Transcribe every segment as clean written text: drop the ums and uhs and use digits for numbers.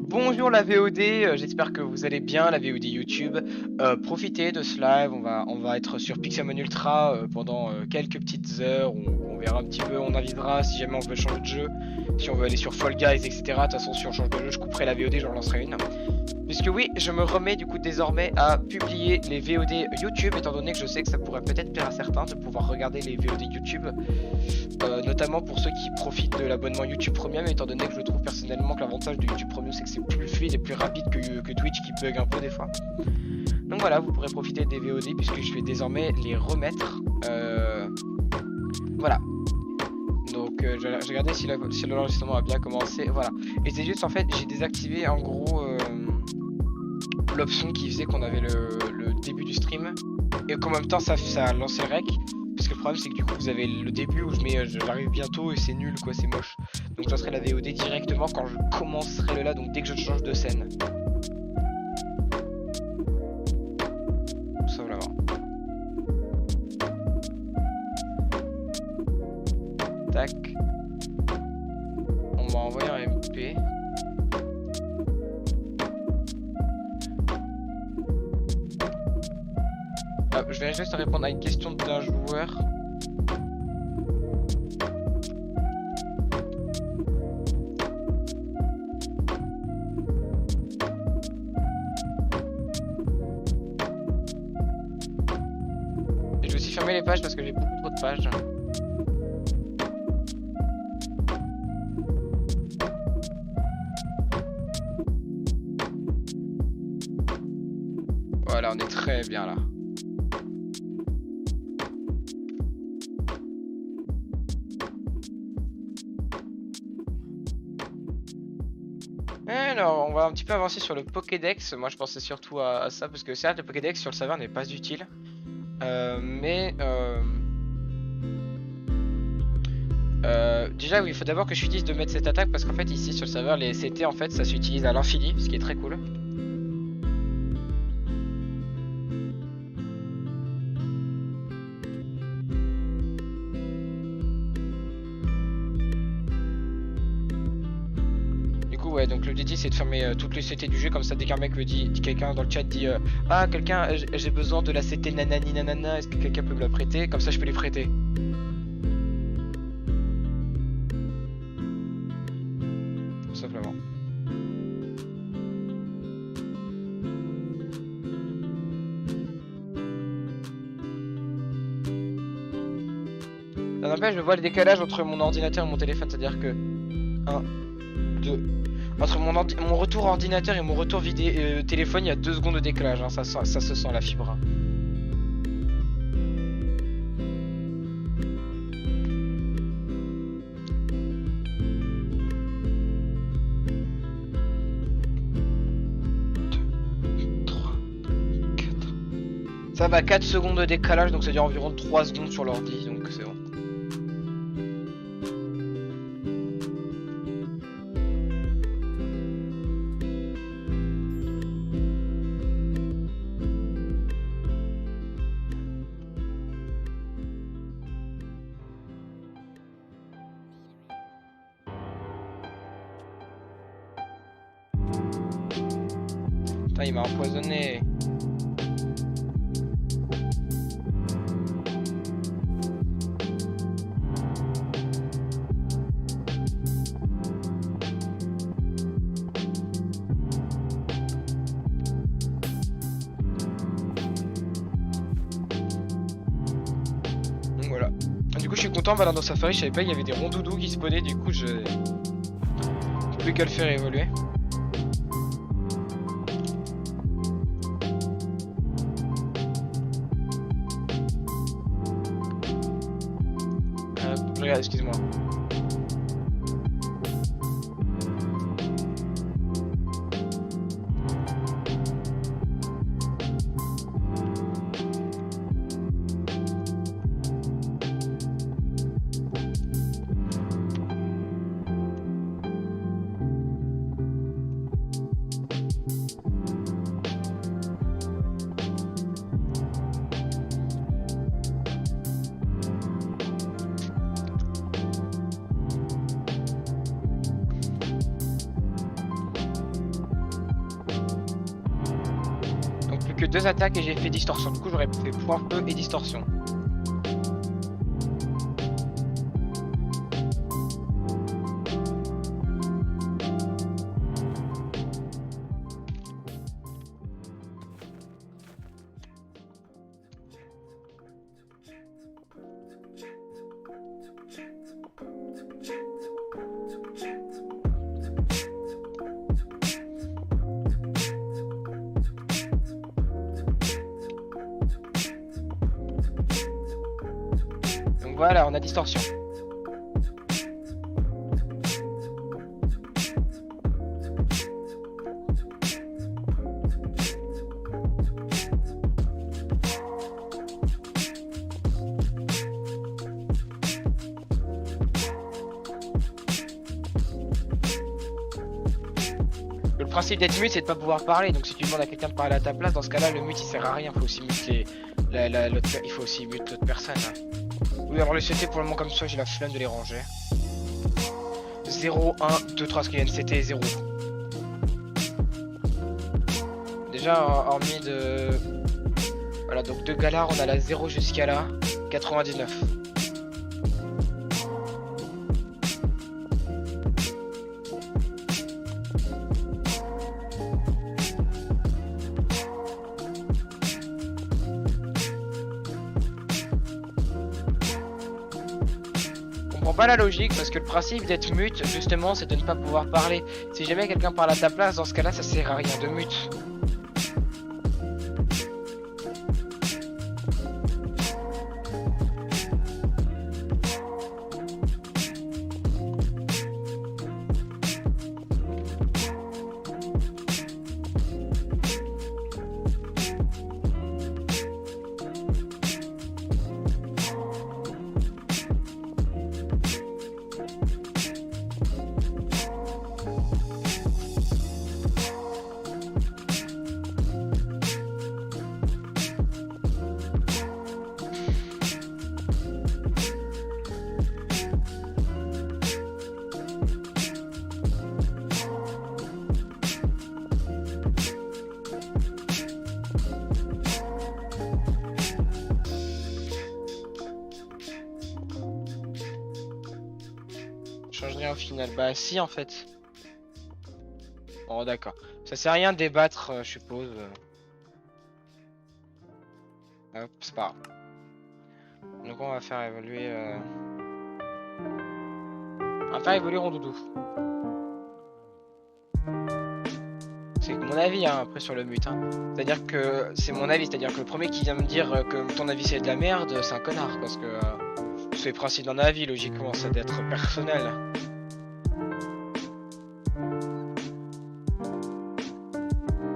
Bonjour la VOD, j'espère que vous allez bien, la VOD YouTube. Profitez de ce live, on va être sur Pixelmon Ultra pendant quelques petites heures. On verra un petit peu, on avisera si jamais on veut changer de jeu, si on veut aller sur Fall Guys, etc. De toute façon, si on change de jeu, je couperai la VOD, j'en lancerai une. Puisque oui, je me remets du coup désormais à publier les VOD YouTube, étant donné que je sais que ça pourrait peut-être plaire à certains de pouvoir regarder les VOD YouTube, notamment pour ceux qui profitent de l'abonnement YouTube Premium, étant donné que je trouve personnellement que l'avantage de YouTube Premium c'est que c'est plus fluide et plus rapide que Twitch qui bug un peu des fois. Donc voilà, vous pourrez profiter des VOD puisque je vais désormais les remettre. Voilà. Donc j'ai regardé si l'enregistrement a bien commencé. Voilà. Et c'est juste en fait, j'ai désactivé en gros l'option qui faisait qu'on avait le début du stream et qu'en même temps ça a lancé le rec. Parce que le problème c'est que du coup vous avez le début où je mets j'arrive bientôt et c'est nul quoi, c'est moche. Donc je lancerai la VOD directement quand je commencerai le là, donc dès que je change de scène. Ça voilà. Tac. On m'a envoyé un MP. Je vais juste répondre à une question d'un joueur. Et je vais aussi fermer les pages parce que j'ai beaucoup trop de pages. Voilà, on est très bien là. Alors, on va un petit peu avancer sur le Pokédex. Moi, je pensais surtout à ça parce que certes, le Pokédex sur le serveur n'est pas utile, déjà, oui, il faut d'abord que j'utilise de mettre cette attaque parce qu'en fait, ici sur le serveur, les CT en fait, ça s'utilise à l'infini, ce qui est très cool. Ouais, donc l'objectif c'est de fermer toutes les CT du jeu, comme ça dès qu'un mec me dit quelqu'un dans le chat dit ah quelqu'un j'ai besoin de la CT nanani nanana, est-ce que quelqu'un peut me la prêter, comme ça je peux les prêter. Tout simplement. Ça n'empêche, je vois le décalage entre mon ordinateur et mon téléphone, c'est-à-dire que 1, 2... Entre mon retour ordinateur et mon retour téléphone, il y a 2 secondes de décalage, hein, ça se sent la fibre. Ça va, 4 secondes de décalage, donc ça dure environ 3 secondes sur l'ordi, donc c'est bon. Putain, il m'a empoisonné. Voilà. Du coup je suis content, voilà, dans Safari je savais pas il y avait des rondoudous qui spawnaient, du coup je plus qu'à le faire évoluer. Regarde, excuse-moi. que 2 attaques et j'ai fait distorsion. Du coup, j'aurais fait point feu et distorsion. Donc voilà, on a distorsion. Le principe d'être mute, c'est de pas pouvoir parler. Donc si tu demandes à quelqu'un de parler à ta place, dans ce cas-là, le mute il sert à rien. Faut aussi muter il faut aussi mute l'autre personne. Hein. Oui, alors le CT pour le moment comme ça, j'ai la flemme de les ranger. 0, 1, 2, 3, parce qu'il y a une CT 0. Déjà, hormis de... Voilà, donc de Galar, on a la 0 jusqu'à la 99. Pas la logique parce que le principe d'être mute justement c'est de ne pas pouvoir parler. Si jamais quelqu'un parle à ta place, dans ce cas là ça sert à rien de mute. Change rien au final. Bah si en fait. Bon d'accord. Ça sert à rien de débattre je suppose. Hop, c'est pas grave. Donc on va faire évoluer... On va faire évoluer Rondoudou. C'est mon avis hein, après sur le mute. Hein. C'est-à-dire que c'est mon avis, c'est-à-dire que le premier qui vient me dire que ton avis c'est de la merde, c'est un connard parce que c'est principe d'un avis logiquement, ça doit être personnel.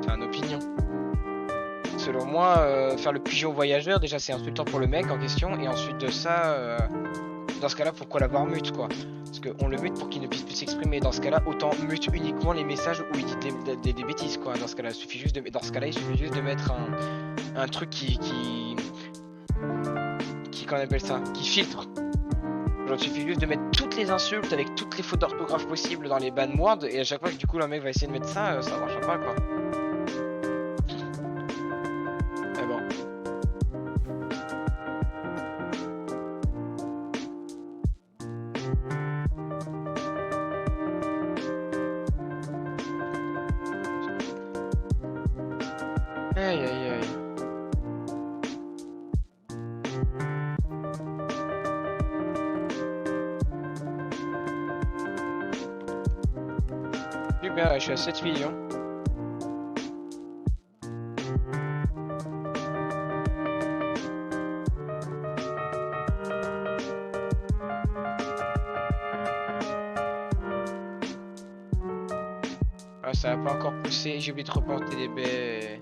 C'est une opinion. Selon moi, faire le pigeon voyageur, déjà c'est insultant pour le mec en question, et ensuite de ça, dans ce cas-là, pourquoi l'avoir mute quoi? Parce qu'on le mute pour qu'il ne puisse plus s'exprimer. Dans ce cas-là, autant mute uniquement les messages où il dit des bêtises quoi. Dans ce cas-là, il suffit juste de mettre un truc qui qu'on appelle ça, qui filtre. Genre, il suffit juste de mettre toutes les insultes avec toutes les fautes d'orthographe possibles dans les ban words, et à chaque fois que du coup le mec va essayer de mettre ça, ça marchera pas quoi. Mais bon. Aïe aïe aïe. Super, je suis à 7 millions. Ah, ça va pas encore pousser, j'ai oublié de reporter des baies.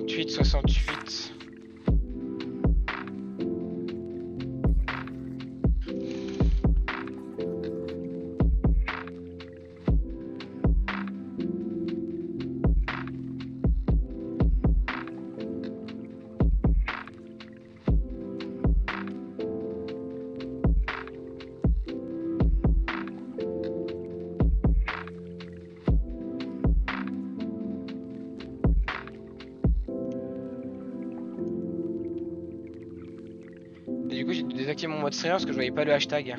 68, 68. Et du coup j'ai dû désactiver mon mode streamer parce que je voyais pas le hashtag.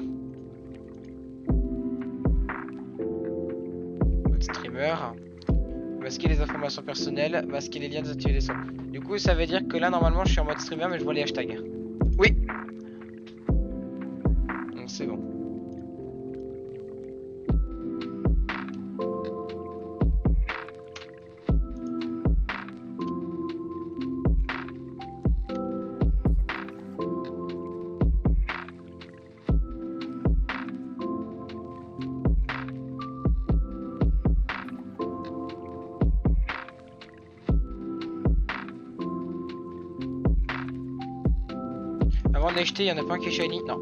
Mode streamer. Masquer les informations personnelles, masquer les liens, désactiver les sons. Du coup ça veut dire que là normalement je suis en mode streamer mais je vois les hashtags. Oui. Donc c'est bon. Avant de l'acheter, il y en a pas un qui est shiny? Non.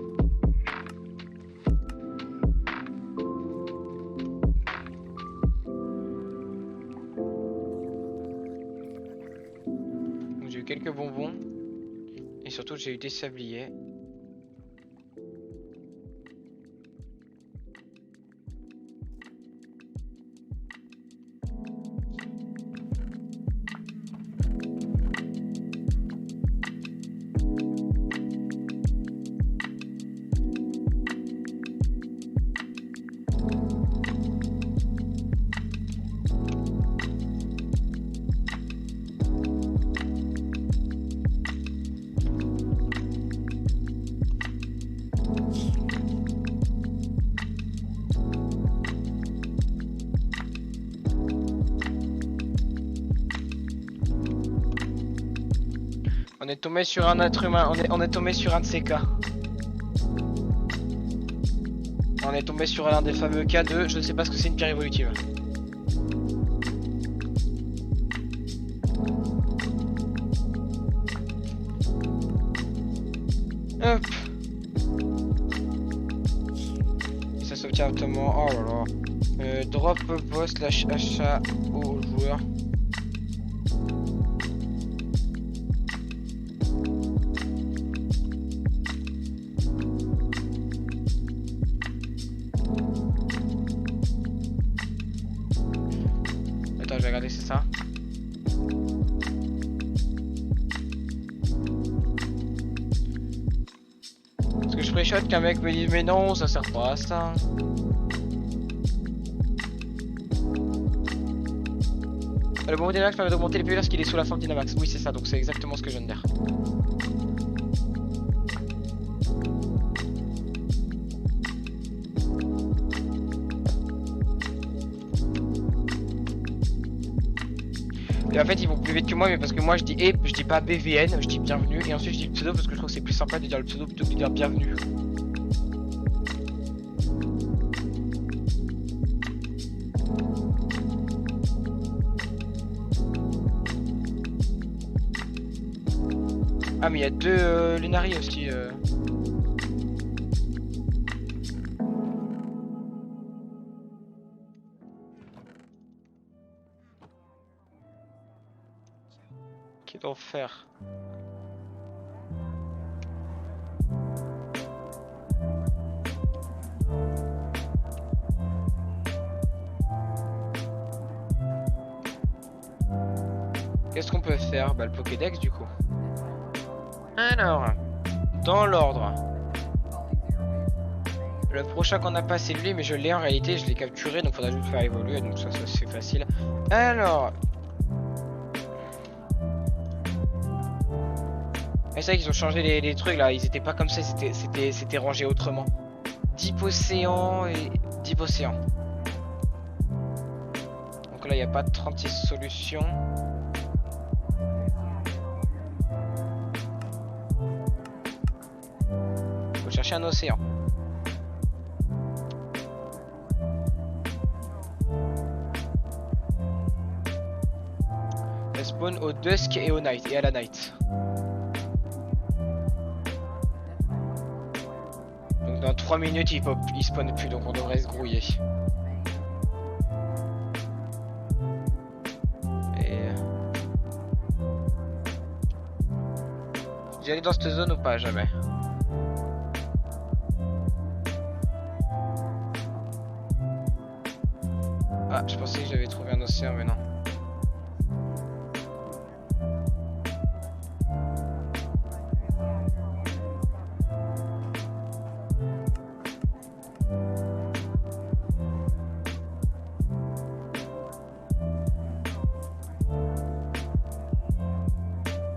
Donc j'ai eu quelques bonbons. Et surtout j'ai eu des sabliers. On est tombé sur un être humain, on est tombé sur un de ces cas. On est tombé sur l'un des fameux cas de je ne sais pas ce que c'est une pierre évolutive. Hop. Et ça s'obtient automatiquement. Oh là là. Drop boss slash achat au joueur. Attends, je vais regarder, c'est ça. Parce que je ferais shot qu'un mec me dise mais non, ça sert pas à ça. Le bon Dynamax permet d'augmenter les PV lorsqu'il est sous la forme Dynamax. Oui, c'est ça, donc c'est exactement ce que je viens de dire. Et en fait, ils vont plus vite que moi, mais parce que moi je dis et, je dis pas BVN, je dis bienvenue, et ensuite je dis le pseudo parce que je trouve que c'est plus sympa de dire le pseudo plutôt que de dire bienvenue. Ah mais il y a deux Lunari aussi. Quel enfer. Qu'est-ce qu'on peut faire? Bah le Pokédex du coup. Alors, dans l'ordre. Le prochain qu'on a pas c'est lui, mais je l'ai en réalité, je l'ai capturé, donc faudra juste faire évoluer, donc ça c'est facile. Alors. Et c'est vrai qu'ils ont changé les trucs là, ils étaient pas comme ça, c'était rangé autrement. Deep Océan et Deep Océan. Donc là il n'y a pas 36 solutions. Faut chercher un océan. spawn au dusk et au night et à la night. Donc dans 3 minutes il spawn plus, donc on devrait se grouiller. Et... J'y allais dans cette zone ou pas? Jamais. Ah, je pensais que j'avais trouvé un océan, mais non.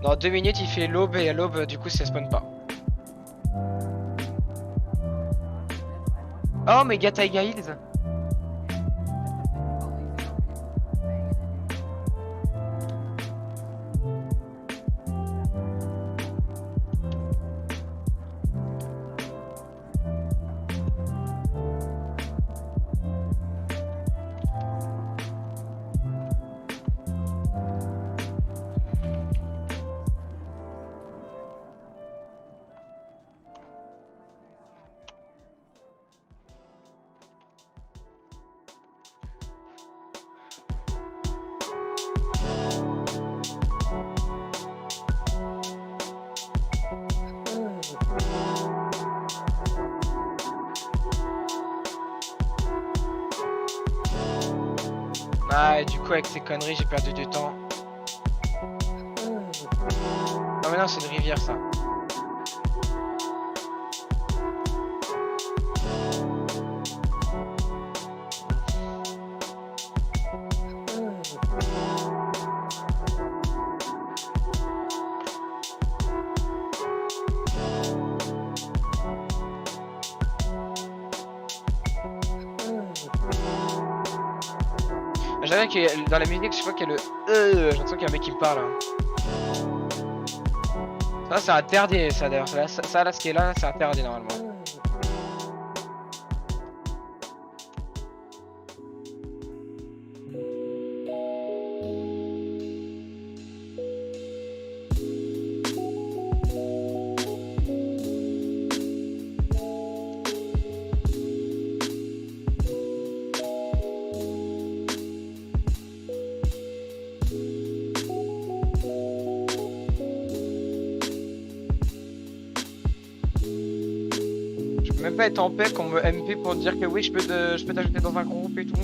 Dans 2 minutes, il fait l'aube et à l'aube, du coup, ça spawn pas. Oh, mais Taiga Hills. Ah, et du coup, avec ces conneries, j'ai perdu du temps. Ah, mais non, c'est une rivière, ça. J'avais que dans la musique, je crois qu'il y a le j'ai l'impression qu'il y a un mec qui me parle, hein. Ça, c'est interdit, ça d'ailleurs. Ça, là, ce qui est là, c'est interdit normalement. Je peux même pas être en paix qu'on me MP pour dire que oui, je peux t'ajouter dans un groupe et tout.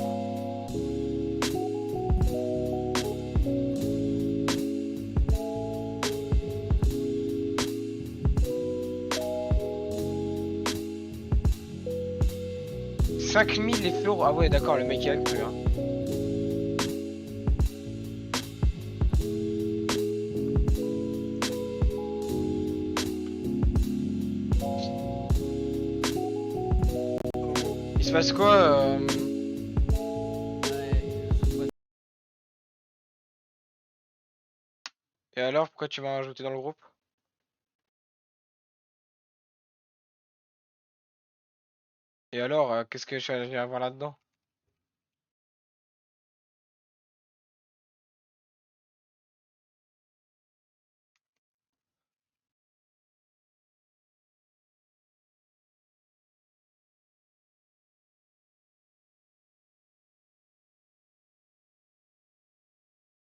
5000 les feux. Ah ouais, d'accord, le mec est avec eux, hein. Il se passe quoi Et alors, pourquoi tu m'as rajouté dans le groupe? Et alors, qu'est-ce que je vais avoir là-dedans?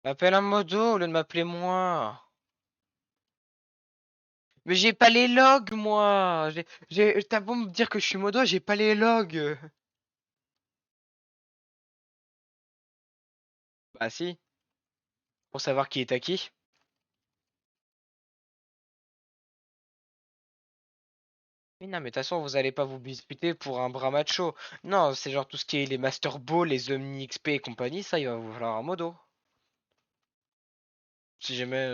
Appelle un modo au lieu de m'appeler moi. Mais j'ai pas les logs, moi. T'as beau me dire que je suis modo, j'ai pas les logs. Bah si, pour savoir qui est à qui. Mais non, mais de toute façon, vous allez pas vous disputer pour un bras macho. Non, c'est genre tout ce qui est les Master Ball, les Omni XP et compagnie, ça, il va vous falloir un modo. Si jamais...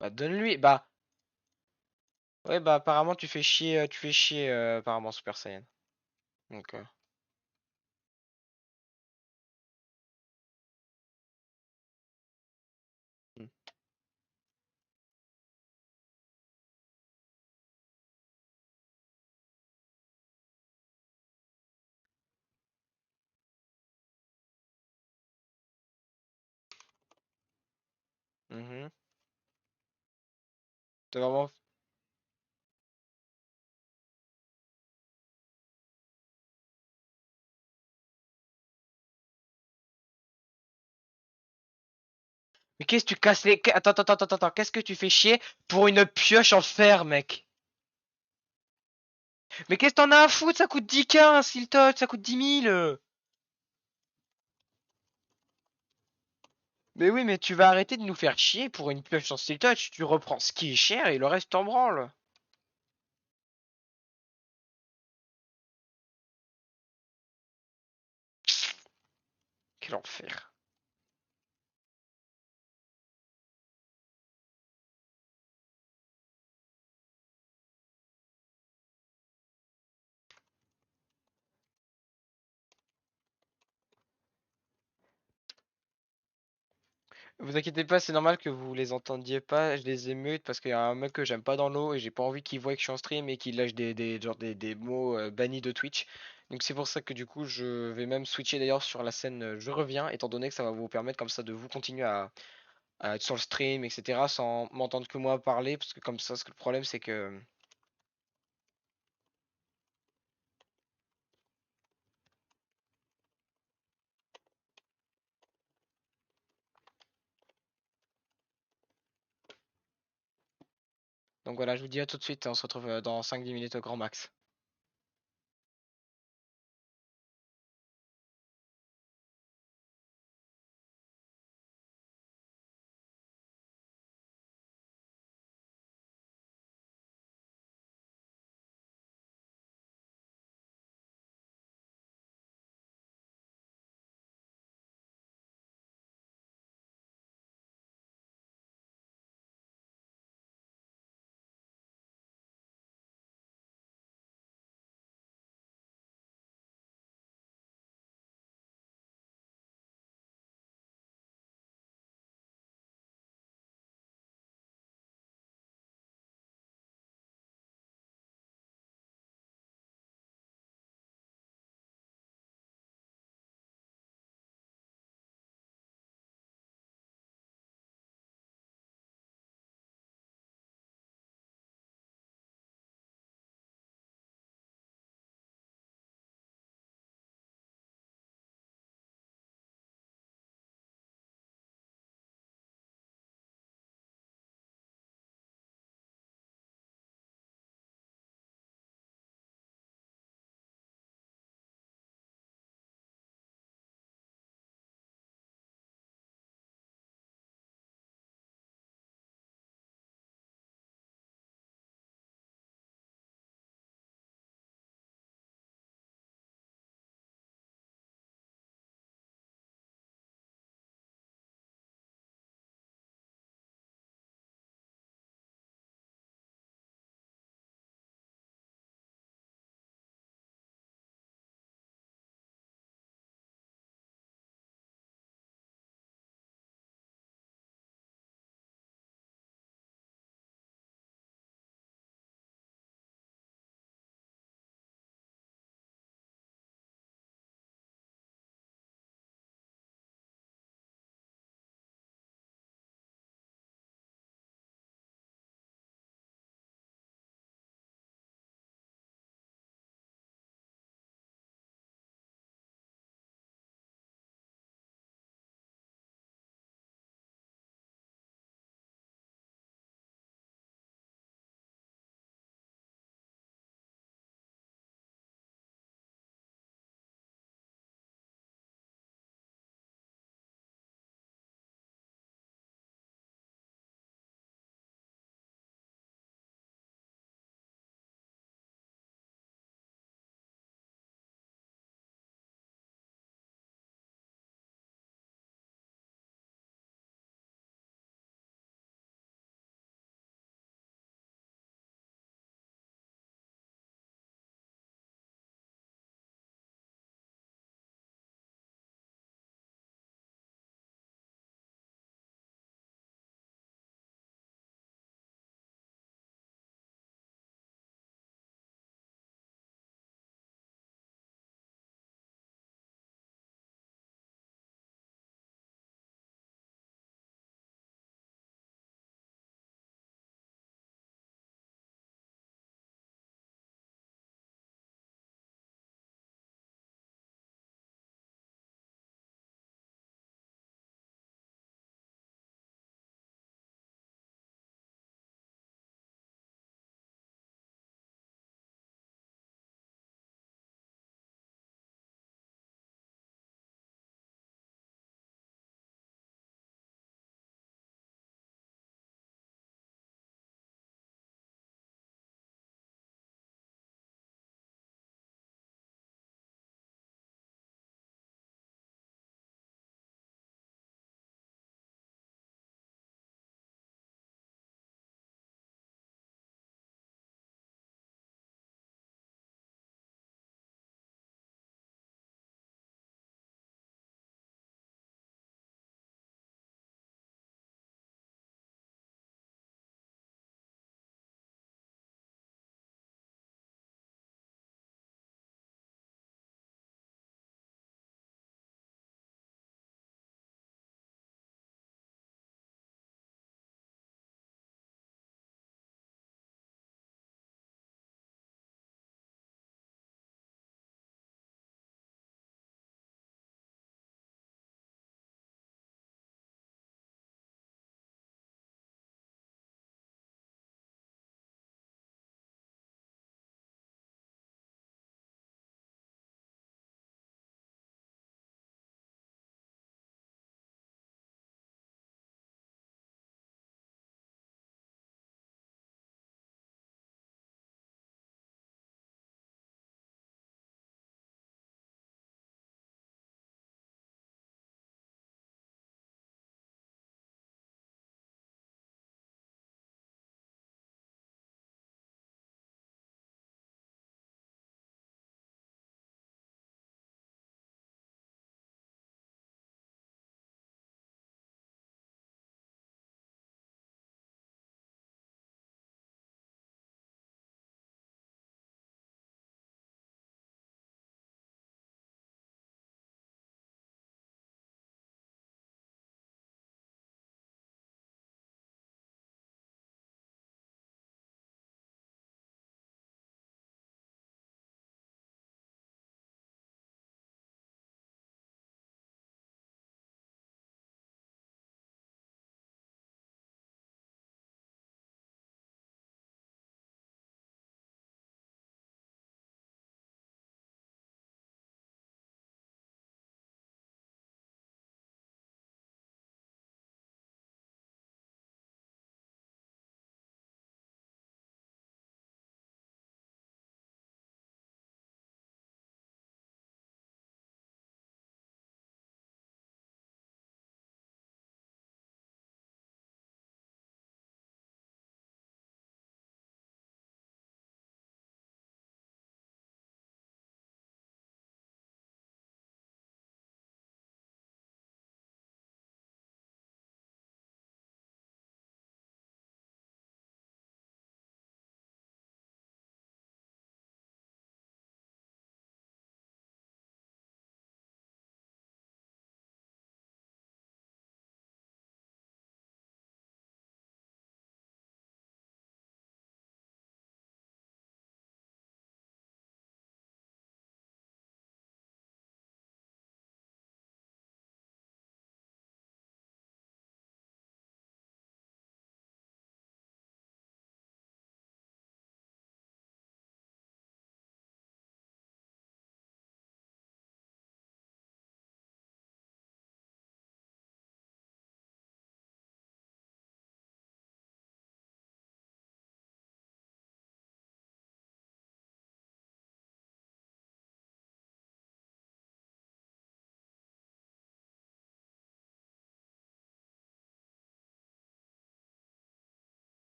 Bah donne-lui. Bah... Ouais, bah apparemment tu fais chier apparemment Super Saiyan. Donc... hmm. Mhm. T'as vraiment... Mais qu'est-ce que tu casses les... Attends, attends, attends, attends, qu'est-ce que tu fais chier pour une pioche en fer, mec? Mais qu'est-ce que t'en as à foutre? Ça coûte 10K un steel touch, ça coûte 10 000. Mais oui, mais tu vas arrêter de nous faire chier pour une pioche en steel touch. Tu reprends ce qui est cher et le reste t'en branle. Quel enfer. Vous inquiétez pas, c'est normal que vous les entendiez pas. Je les émeute parce qu'il y a un mec que j'aime pas dans l'eau et j'ai pas envie qu'il voie que je suis en stream et qu'il lâche des mots bannis de Twitch. Donc c'est pour ça que du coup je vais même switcher d'ailleurs sur la scène Je reviens, étant donné que ça va vous permettre comme ça de vous continuer à être sur le stream, etc. sans m'entendre que moi parler. Parce que comme ça, ce que le problème c'est que... Donc voilà, je vous dis à tout de suite, on se retrouve dans 5-10 minutes au grand max.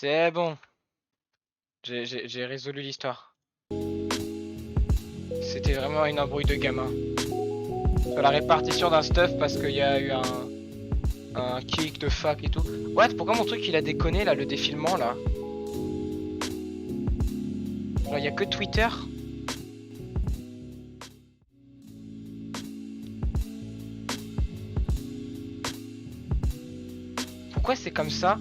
C'est bon. J'ai résolu l'histoire. C'était vraiment une embrouille de gamin. Sur la répartition d'un stuff parce qu'il y a eu un kick de fac et tout. What? Pourquoi mon truc il a déconné là, le défilement là? Genre il y a que Twitter? Pourquoi c'est comme ça?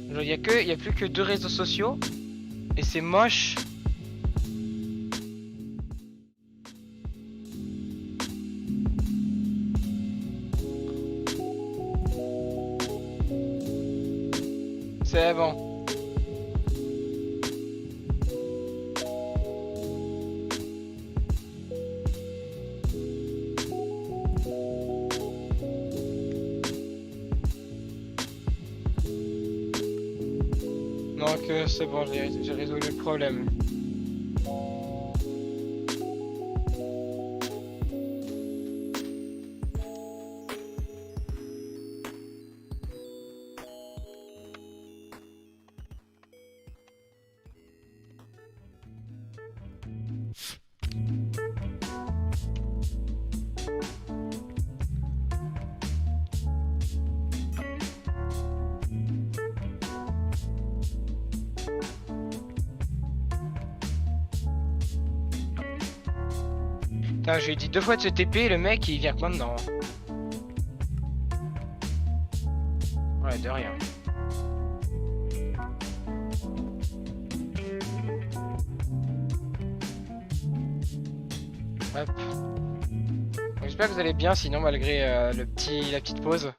Genre il y a plus que 2 réseaux sociaux et c'est moche. C'est bon. Donc c'est bon, j'ai résolu le problème. Putain, je lui ai dit 2 fois de se TP et le mec il vient que maintenant. Ouais, de rien. Hop. J'espère que vous allez bien, sinon malgré la petite pause.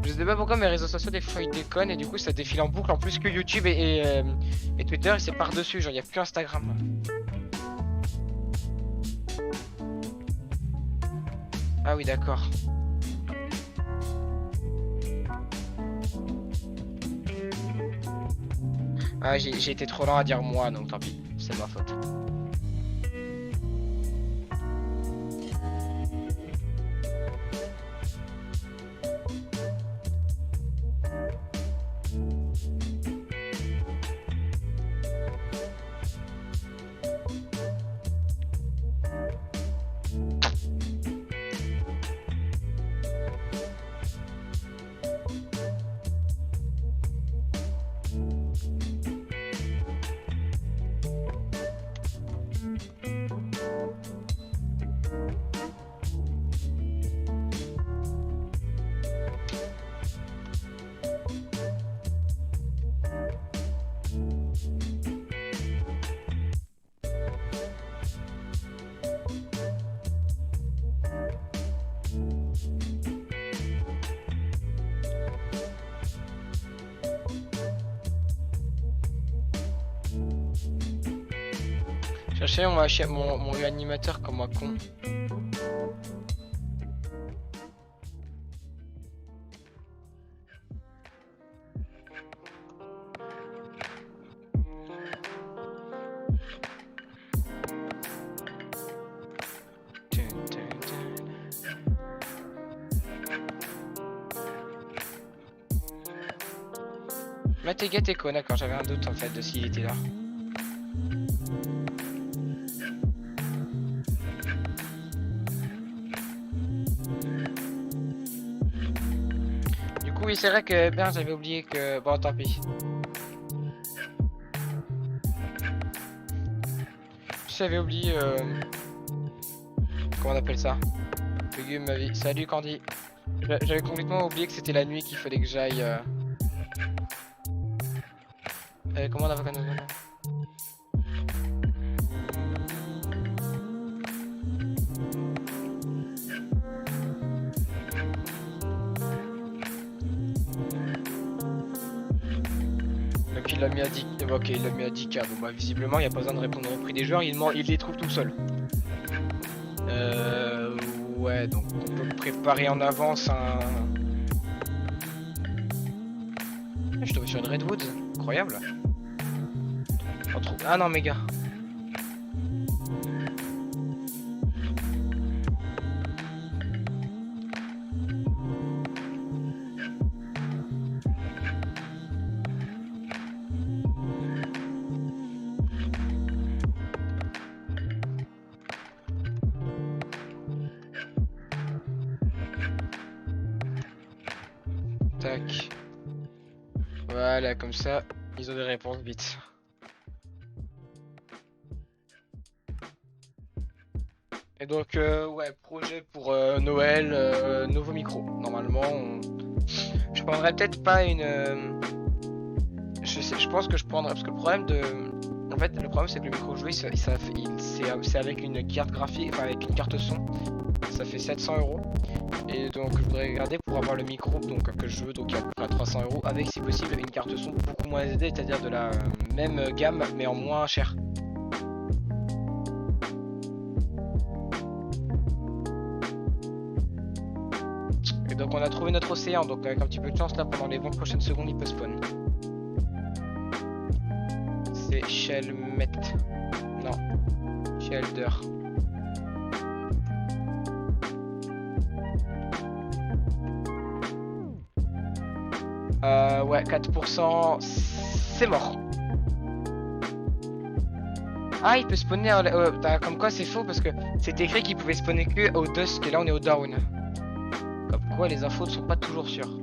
Je sais pas pourquoi mes réseaux sociaux des fois ils déconnent et du coup ça défile en boucle en plus que YouTube et Twitter, c'est par dessus, genre y a plus Instagram. Ah oui d'accord. Ah j'ai été trop lent à dire moi donc tant pis, c'est ma faute. Chercher mon réanimateur comme un con. Matega Teco, d'accord, j'avais un doute en fait de s'il était là. Du coup oui c'est vrai que bien j'avais oublié que... Bon tant pis. J'avais oublié... Comment on appelle ça? Légume ma vie. Salut Candy. J'avais complètement oublié que c'était la nuit qu'il fallait que j'aille... comment on a fait donc il l'a mis à 10... Ok, il l'a mis à 10K. Bon bah visiblement il n'y a pas besoin de répondre au prix des joueurs, il les trouve tout seul. Ouais, donc on peut préparer en avance un... Je tombe sur une Redwood, incroyable. Ah non, méga. Tac. Voilà, comme ça, ils ont des réponses vite. Et donc, ouais, projet pour Noël, nouveau micro. Normalement, je prendrais peut-être pas une. Je pense que je prendrais. Parce que le problème de. En fait, le problème c'est que le micro joué, c'est avec une carte graphique, enfin avec une carte son. Ça fait 700 euros. Et donc, je voudrais regarder pour avoir le micro donc, que je veux, donc à 300 euros, avec si possible une carte son beaucoup moins SD, c'est-à-dire de la même gamme mais en moins cher. Et donc on a trouvé notre océan, donc avec un petit peu de chance là pendant les 20 prochaines secondes il peut spawn. C'est Shelmet. Non. Shelder. Ouais, 4%, c'est mort. Ah, il peut spawner, comme quoi c'est faux parce que c'est écrit qu'il pouvait spawner que au dusk et là on est au dawn. Comme quoi les infos ne sont pas toujours sûres.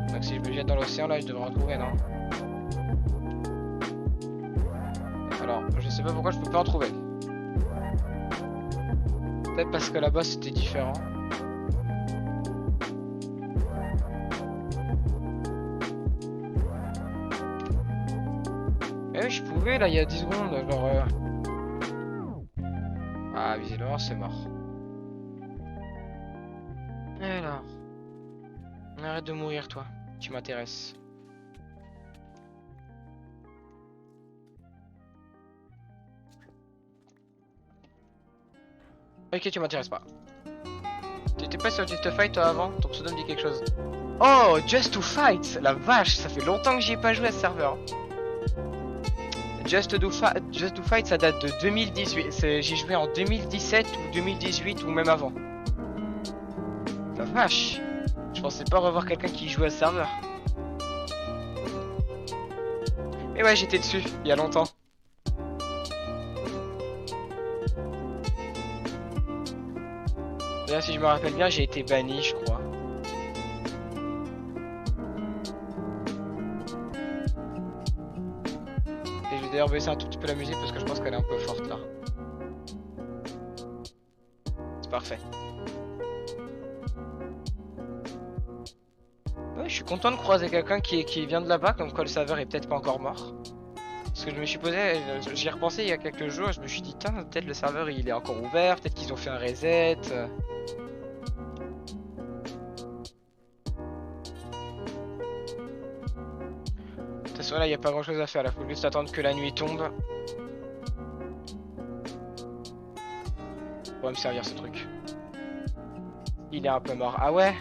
Donc si je me jette dans l'océan là je devrais en trouver, non? Alors, je sais pas pourquoi je peux pas en trouver. Peut-être parce que là-bas c'était différent. Eh oui, je pouvais là il y a 10 secondes, genre. Ah, visiblement c'est mort. Alors. Arrête de mourir, toi. Tu m'intéresses. Ok, tu m'intéresses pas. T'étais pas sur Just to Fight toi avant? Ton pseudo me dit quelque chose. Oh, Just to Fight! La vache, ça fait longtemps que j'y ai pas joué à ce serveur. Just to Fight, ça date de 2018. J'y joué en 2017 ou 2018 ou même avant. La vache! Je pensais pas revoir quelqu'un qui jouait à ce serveur. Mais ouais, j'étais dessus, il y a longtemps. D'ailleurs, si je me rappelle bien, j'ai été banni, je crois. Et je vais d'ailleurs baisser un tout petit peu la musique parce que je pense qu'elle est un peu forte là. C'est parfait. Ouais, je suis content de croiser quelqu'un qui vient de là-bas, comme quoi le serveur est peut-être pas encore mort. Parce que je me suis posé, j'y ai repensé il y a quelques jours, je me suis dit, peut-être le serveur il est encore ouvert, peut-être qu'ils ont fait un reset. De toute façon là il n'y a pas grand chose à faire, là faut juste attendre que la nuit tombe. Pour me servir ce truc. Il est un peu mort. Ah ouais?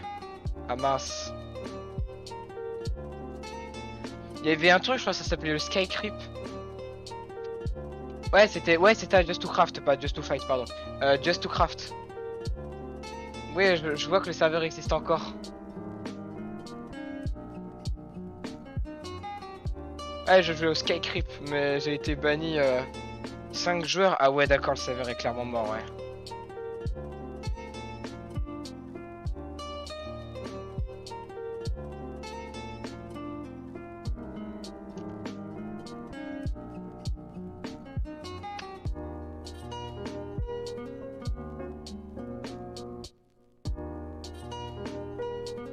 Ah mince. Il y avait un truc, je crois que ça s'appelait le Sky Creep. Ouais, c'était Just to Craft, pas Just to Fight, pardon. Just to Craft. Oui, je vois que le serveur existe encore. Ouais, je jouais au Sky Creep, mais j'ai été banni 5 joueurs. Ah ouais, d'accord, le serveur est clairement mort, ouais.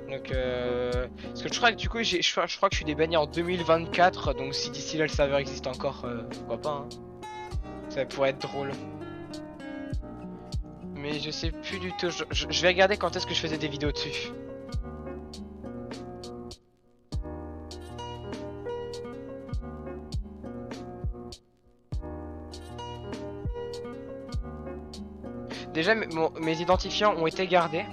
Donc, parce que je crois que du coup, je crois que je suis débanni en 2024, donc si d'ici là le serveur existe encore, pourquoi pas, hein. Ça pourrait être drôle. Mais je sais plus du tout, je vais regarder quand est-ce que je faisais des vidéos dessus. Déjà, mes identifiants ont été gardés.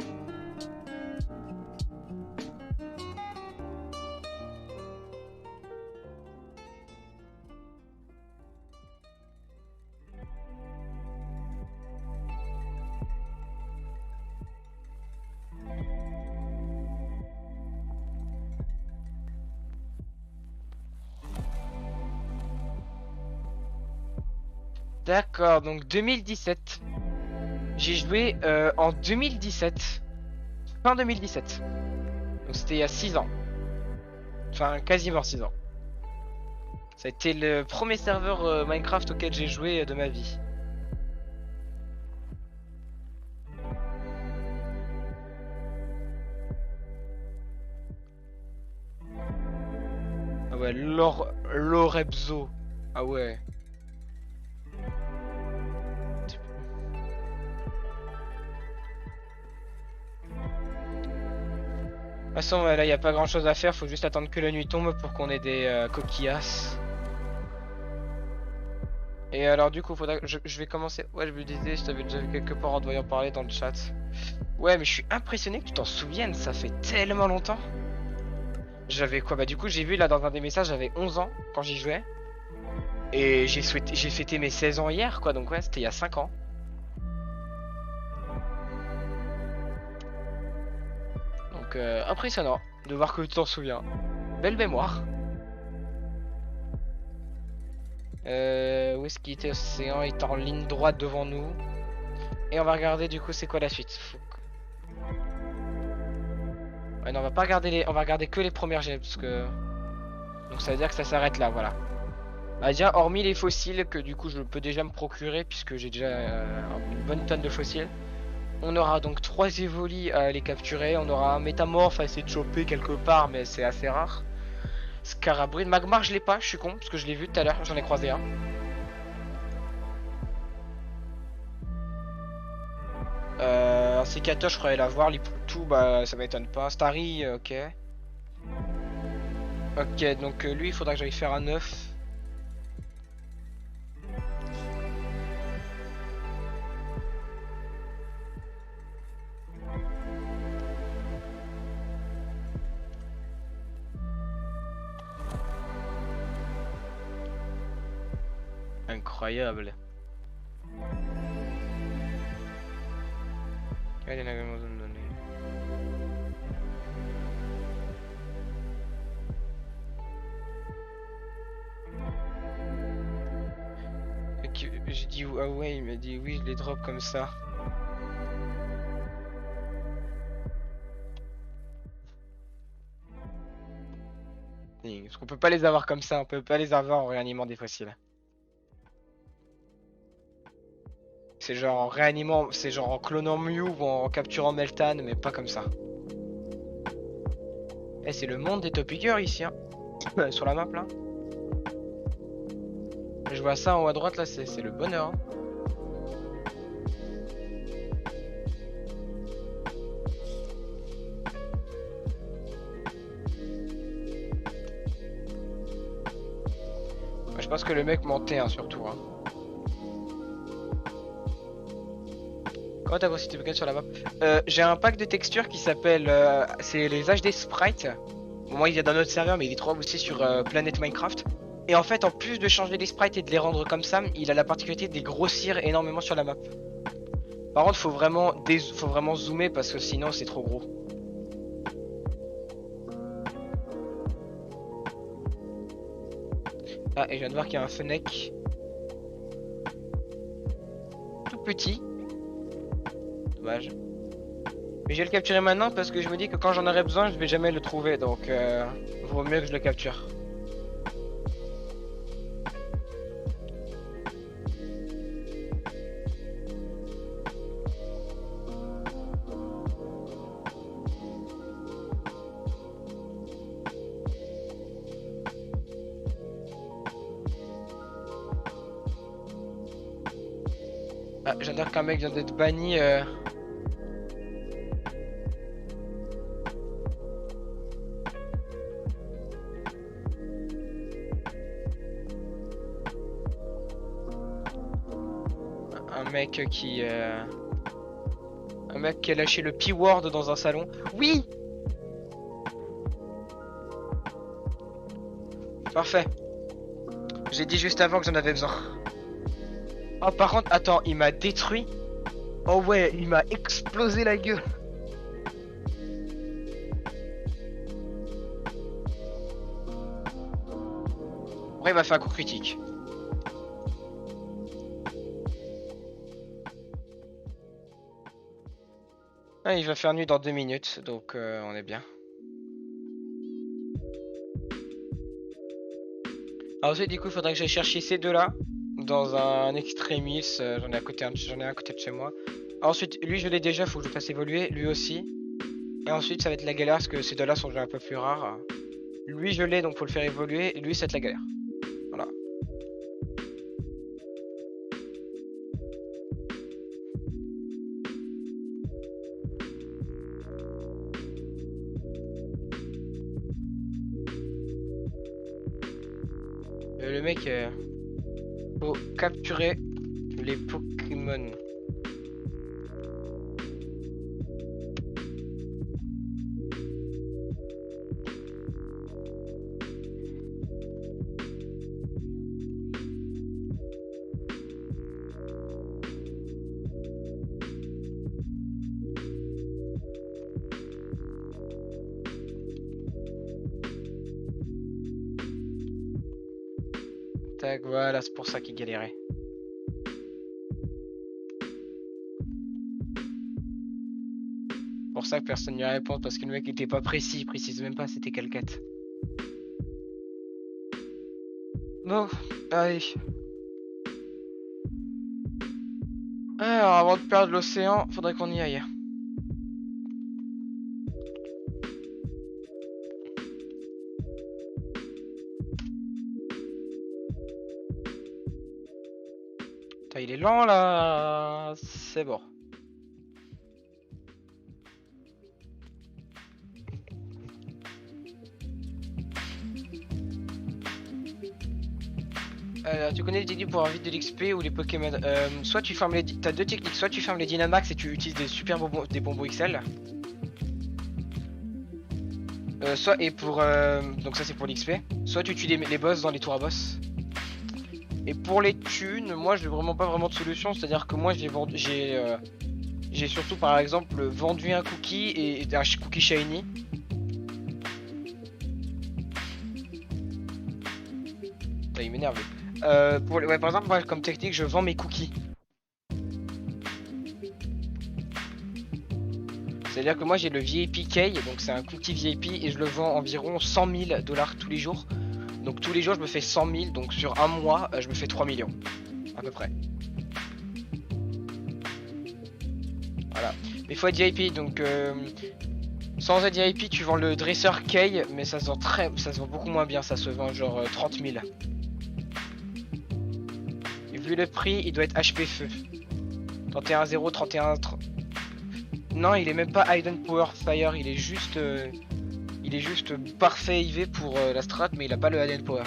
D'accord, donc 2017. J'ai joué en 2017. Fin 2017. Donc c'était il y a 6 ans. Enfin, quasiment 6 ans. Ça a été le premier serveur Minecraft auquel j'ai joué de ma vie. Ah ouais, Lorebzo. Ah ouais. De toute façon, ouais, là, il n'y a pas grand chose à faire. Faut juste attendre que la nuit tombe pour qu'on ait des coquillas. Et alors, du coup, faudra... je vais commencer. Ouais, je me disais, je t'avais déjà vu quelque part en te voyant parler dans le chat. Ouais, mais je suis impressionné que tu t'en souviennes. Ça fait tellement longtemps. J'avais quoi? Bah, du coup, j'ai vu là dans un des messages, j'avais 11 ans quand j'y jouais. Et j'ai fêté mes 16 ans hier, quoi. Donc, ouais, c'était il y a 5 ans. Donc, impressionnant de voir que tu t'en souviens. Belle mémoire. Où est-ce qu'il était? Océan, il est en ligne droite devant nous. Et on va regarder du coup c'est quoi la suite. Ouais, non, on va pas regarder on va regarder que les premières gemmes parce que... Donc ça veut dire que ça s'arrête là, voilà. Bah déjà, hormis les fossiles que du coup je peux déjà me procurer puisque j'ai déjà une bonne tonne de fossiles. On aura donc 3 évolis à les capturer. On aura un métamorphe à essayer de choper quelque part mais c'est assez rare. Scarabrine, Magmar je l'ai pas, je suis con parce que je l'ai vu tout à l'heure, j'en ai croisé un. Un sécateur je ferais l'avoir, tout bah ça m'étonne pas. Starry, ok. Ok, donc lui il faudra que j'aille faire un œuf. Incroyable. Quel est l'agrément de me donner? J'ai dit ah ouais, il m'a dit oui, je les drop comme ça. Parce qu'on peut pas les avoir comme ça, on peut pas les avoir en réanimant des fossiles. C'est genre en réanimant, c'est genre en clonant Mew ou en capturant Meltan, mais pas comme ça. Eh, c'est le monde des topiqueurs ici, hein. Sur la map là. Je vois ça en haut à droite là, c'est le bonheur. Hein. Je pense que le mec mentait hein, surtout. Hein. Comment t'as posté tes sur la map? J'ai un pack de textures qui s'appelle... c'est les HD Sprites. Bon, moi il y a dans notre serveur mais il est trop aussi sur Planet Minecraft. Et en fait en plus de changer les sprites et de les rendre comme ça, il a la particularité de les grossir énormément sur la map. Par contre faut vraiment zoomer parce que sinon c'est trop gros. Ah et je viens de voir qu'il y a un Fennec. Tout petit. Dommage. Mais je vais le capturer maintenant parce que je me dis que quand j'en aurai besoin je vais jamais le trouver donc vaut mieux que je le capture. Ah, je viens de dire qu'un mec vient d'être banni. Un mec qui a lâché le P-word dans un salon. Oui. Parfait. J'ai dit juste avant que j'en avais besoin. Oh par contre, attends, il m'a détruit. Oh ouais, il m'a explosé la gueule. Ouais, il m'a fait un coup critique. Ah, il va faire nuit dans 2 minutes, donc on est bien. Alors ensuite, du coup, il faudrait que j'aille chercher ces deux-là dans un extremis. J'en ai un à côté de chez moi. Ensuite, lui, je l'ai déjà, faut que je le fasse évoluer. Lui aussi. Et ensuite, ça va être la galère parce que ces deux-là sont déjà un peu plus rares. Lui, je l'ai, donc faut le faire évoluer. Et lui, ça va être la galère. Voilà. Le mec, faut capturer les Pokémon. Tac, voilà, c'est pour ça qu'il galérait. Pour ça que personne n'y répond, parce que le mec était pas précis, il précise même pas c'était quelle quête. Bon, allez. Alors, avant de perdre l'océan, faudrait qu'on y aille. Putain, il est lent là. C'est bon. Tu connais les techniques pour avoir vite de l'XP ou les Pokémon. Soit tu fermes les. T'as deux techniques, soit tu fermes les Dynamax et tu utilises des super bonbons, des bonbons XL. Soit et pour. Donc ça c'est pour l'XP. Soit tu tues les boss dans les tours à boss. Et pour les thunes, moi j'ai vraiment pas vraiment de solution. C'est-à-dire que moi j'ai vendu. J'ai surtout par exemple vendu un cookie et un cookie shiny. Ah, il m'énerve. Ouais, par exemple, moi, comme technique, je vends mes cookies. C'est-à-dire que moi j'ai le VIP Key, donc c'est un cookie VIP et je le vends environ 100 000 $ tous les jours. Donc tous les jours je me fais 100 000, donc sur un mois je me fais 3 millions. À peu près. Voilà. Mais il faut être VIP, donc sans être VIP tu vends le dresseur Key, mais ça se vend beaucoup moins bien, ça se vend genre 30 000. Et vu le prix, il doit être HP feu. 31-0, 31... Non, il est même pas Hidden Power Fire, il est juste parfait IV pour la strat, mais il a pas le Hidden Power.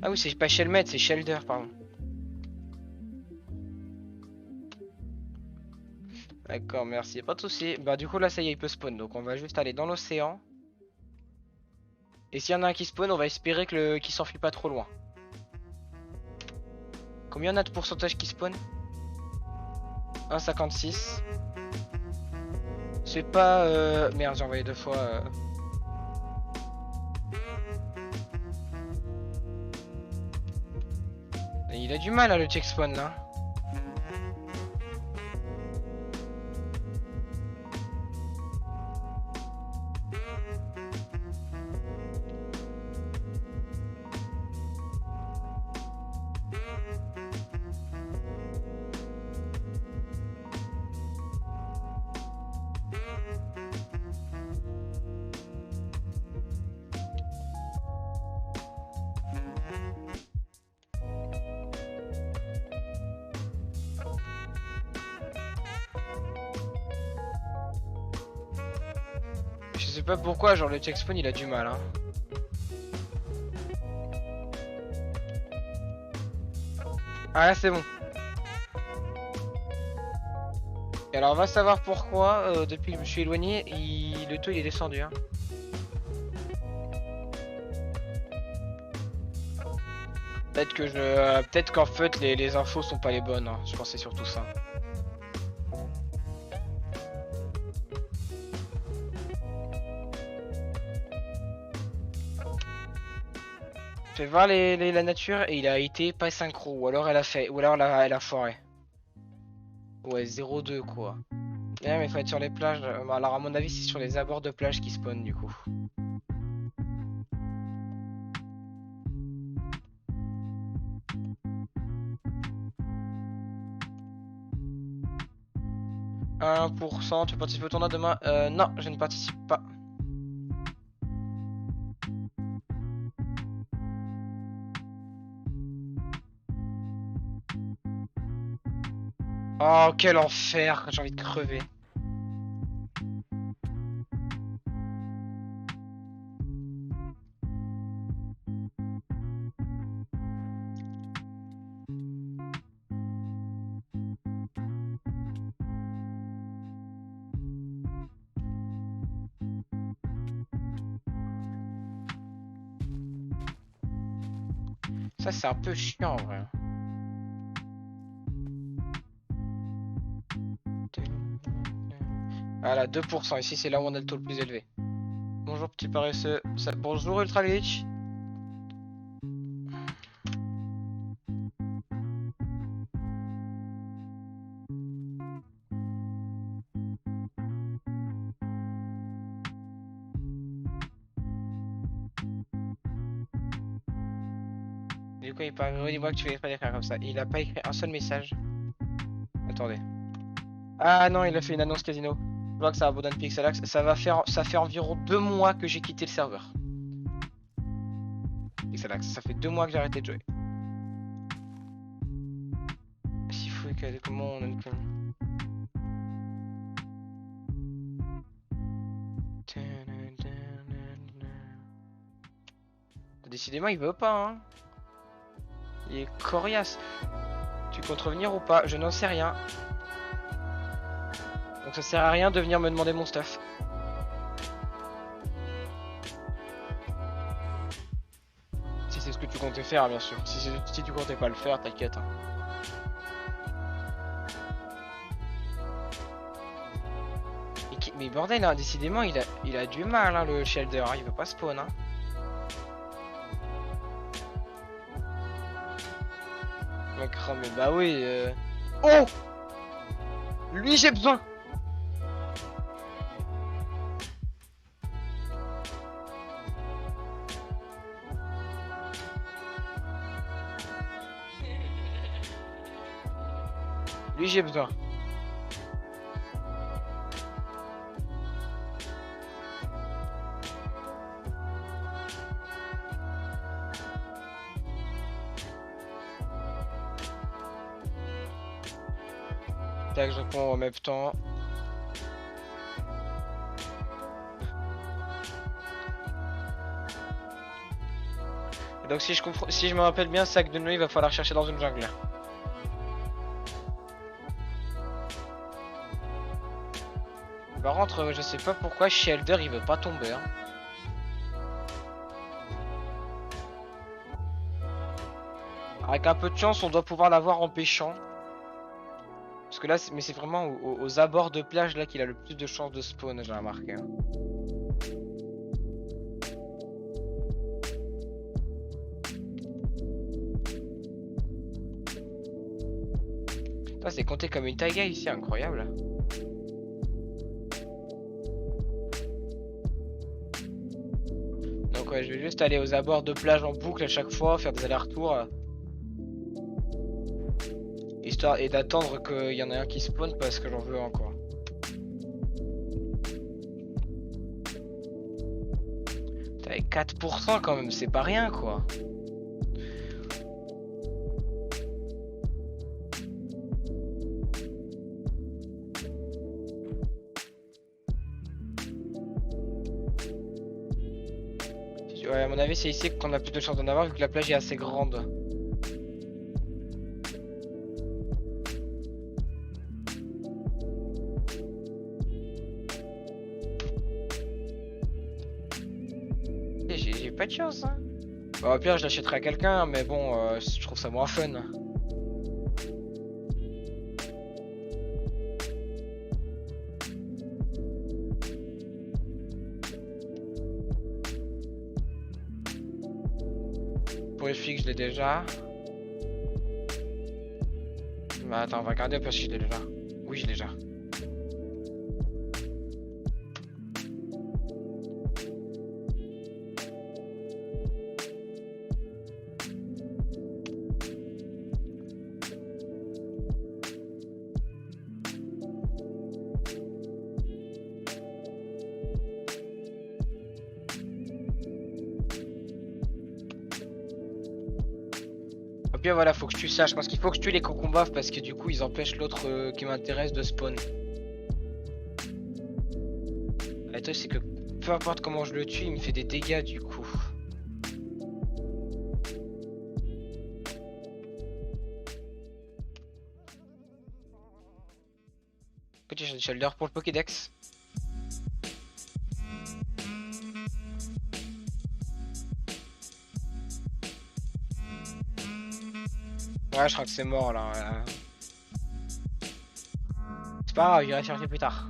Ah oui, c'est pas Shellmet, c'est Shelder, pardon. D'accord, merci, pas de soucis. Bah du coup là ça y est, il peut spawn, donc on va juste aller dans l'océan. Et s'il y en a un qui spawn, on va espérer que qu'il s'enfuit pas trop loin. Combien on a de pourcentage qui spawn? 1,56. C'est pas... Merde, j'ai envoyé deux fois... Il a du mal à le check spawn là. Je sais pas pourquoi, genre le check spawn il a du mal hein. Ah là c'est bon. Et alors on va savoir pourquoi, depuis que je me suis éloigné, le taux il est descendu hein. Peut-être qu'en fait les infos sont pas les bonnes hein. Je pense que c'est surtout ça. Fais voir la nature et il a été pas synchro. Ou alors elle a fait. Ou alors elle a foiré. Ouais, 0,2 quoi. Ouais, mais faut être sur les plages. Alors à mon avis, c'est sur les abords de plage qui spawn du coup. « 1%, tu participes au tournoi demain? Non, je ne participe pas. Oh, quel enfer, j'ai envie de crever. Ça, c'est un peu chiant en vrai. Voilà, 2%. Ici, c'est là où on a le taux le plus élevé. Bonjour, petit paresseux. Bonjour, Ultra Glitch. Du coup, il paraît, dis-moi que tu veux pas écrire comme ça. Il a pas écrit un seul message. Attendez. Ah non, il a fait une annonce casino. Je vois que ça abandonne Pixelax. Ça fait environ 2 mois que j'ai quitté le serveur. Pixelax, ça fait 2 mois que j'ai arrêté de jouer. Si fou, comment on a une... Décidément, il veut pas, hein. Il est coriace. Tu comptes revenir ou pas? Je n'en sais rien. Donc ça sert à rien de venir me demander mon stuff. Si c'est ce que tu comptais faire, bien sûr. Si tu comptais pas le faire, t'inquiète. Hein. Mais bordel, hein, décidément, il a du mal, hein, le Shelder. Hein, il veut pas spawn. Hein. Mais bah oui. Oh! Lui, j'ai besoin! Lui, j'ai besoin. Tac, je réponds en même temps. Donc si je me rappelle bien, sac de nuit, il va falloir chercher dans une jungle. Par contre, je sais pas pourquoi Shelder il veut pas tomber. Hein. Avec un peu de chance, on doit pouvoir l'avoir en pêchant. Parce que là, mais c'est vraiment aux abords de plage là qu'il a le plus de chances de spawn, j'ai remarqué. Hein. Ça, c'est compté comme une taiga ici, incroyable. Donc ouais, je vais juste aller aux abords de plage en boucle à chaque fois, faire des allers-retours. Histoire et d'attendre qu'il y en ait un qui spawn parce que j'en veux un quoi. T'avais 4% quand même, c'est pas rien quoi. Ouais, à mon avis, c'est ici qu'on a plus de chances d'en avoir vu que la plage est assez grande. J'ai pas de chance, hein. Bah, au pire, je l'achèterai à quelqu'un, mais bon, je trouve ça moins fun. soporifique, je l'ai déjà. Bah attends, on va regarder un peu si je l'ai déjà. Oui, je l'ai déjà. Au pire, voilà, faut que tu saches. Parce qu'il faut que je tue les cocombafs parce que du coup, ils empêchent l'autre qui m'intéresse de spawn. Le truc, c'est que peu importe comment je le tue, il me fait des dégâts du coup. Petit shoulder pour le Pokédex. Ouais, je crois que c'est mort là. C'est pas grave, il va chercher plus tard.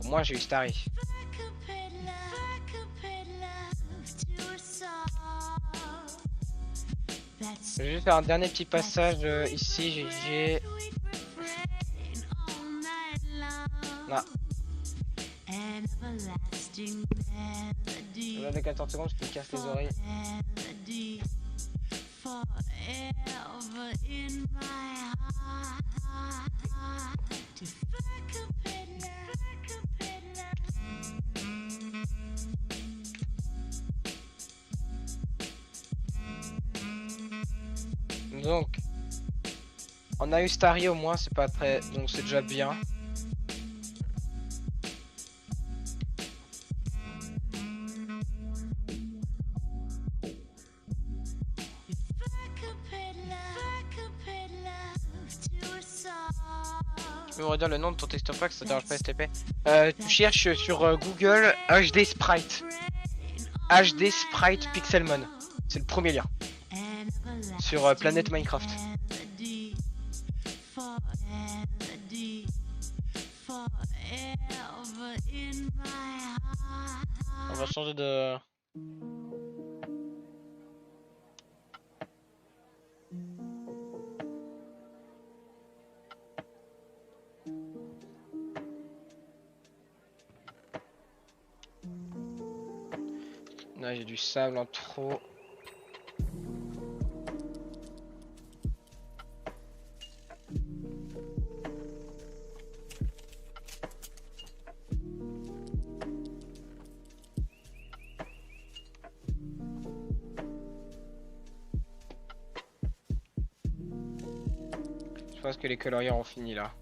Au moins, j'ai eu Starry. Je vais juste faire un dernier petit passage ici. J'ai. Non. Je vais avec 14 secondes, je te casse les oreilles. Donc, on a eu Starry au moins, c'est pas très. Donc, c'est déjà bien. Je peux me redire le nom de ton texture pack, ça te dérange pas STP. Tu cherches sur Google HD Sprite. HD Sprite Pixelmon. C'est le premier lien. Sur Planète Minecraft. On va changer de... Là j'ai du sable en trop. Je pense que les coloriers ont fini là.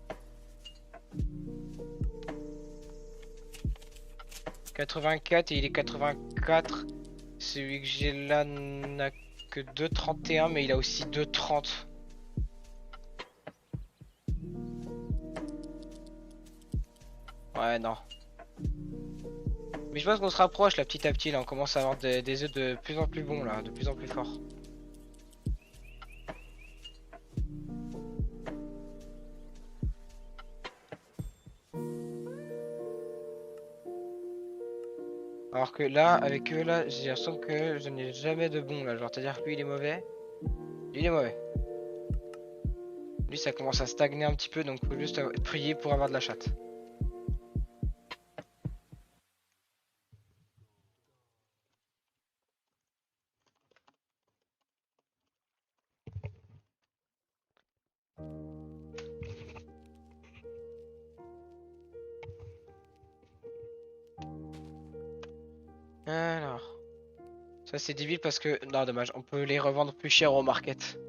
84 et il est 84. Celui que j'ai là n'a que 2,31 mais il a aussi 2,30. Ouais non. Mais je pense qu'on se rapproche là petit à petit là, on commence à avoir des œufs de plus en plus bons là, de plus en plus forts. Alors que là, avec eux là, j'ai l'impression que je n'ai jamais de bon là, genre c'est-à-dire que lui il est mauvais, lui il est mauvais. Lui ça commence à stagner un petit peu donc faut juste prier pour avoir de la chatte. Alors, ça c'est débile parce que, non dommage, on peut les revendre plus cher au market.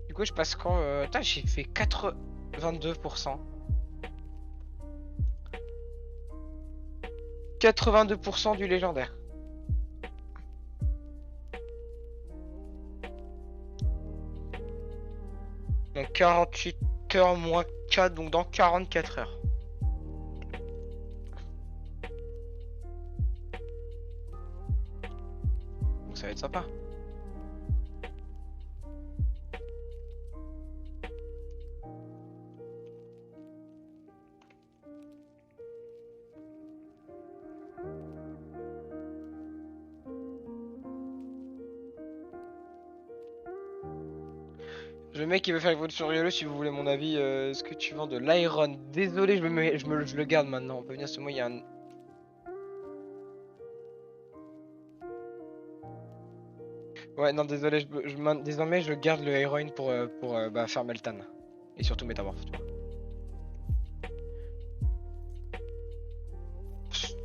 Du coup je passe quand, j'ai fait 82%. 82% du légendaire. Donc 48 heures moins 4, donc dans 44 heures. ça va être sympa. Le mec qui veut faire l'évolution Riolo, si vous voulez mon avis, est-ce que tu vends de l'iron? Désolé, je le garde maintenant. On peut venir ce mois, il y a un. Ouais, non, désolé, désormais je garde le Heroin pour bah, faire Meltan. Et surtout Métamorphe, tu vois.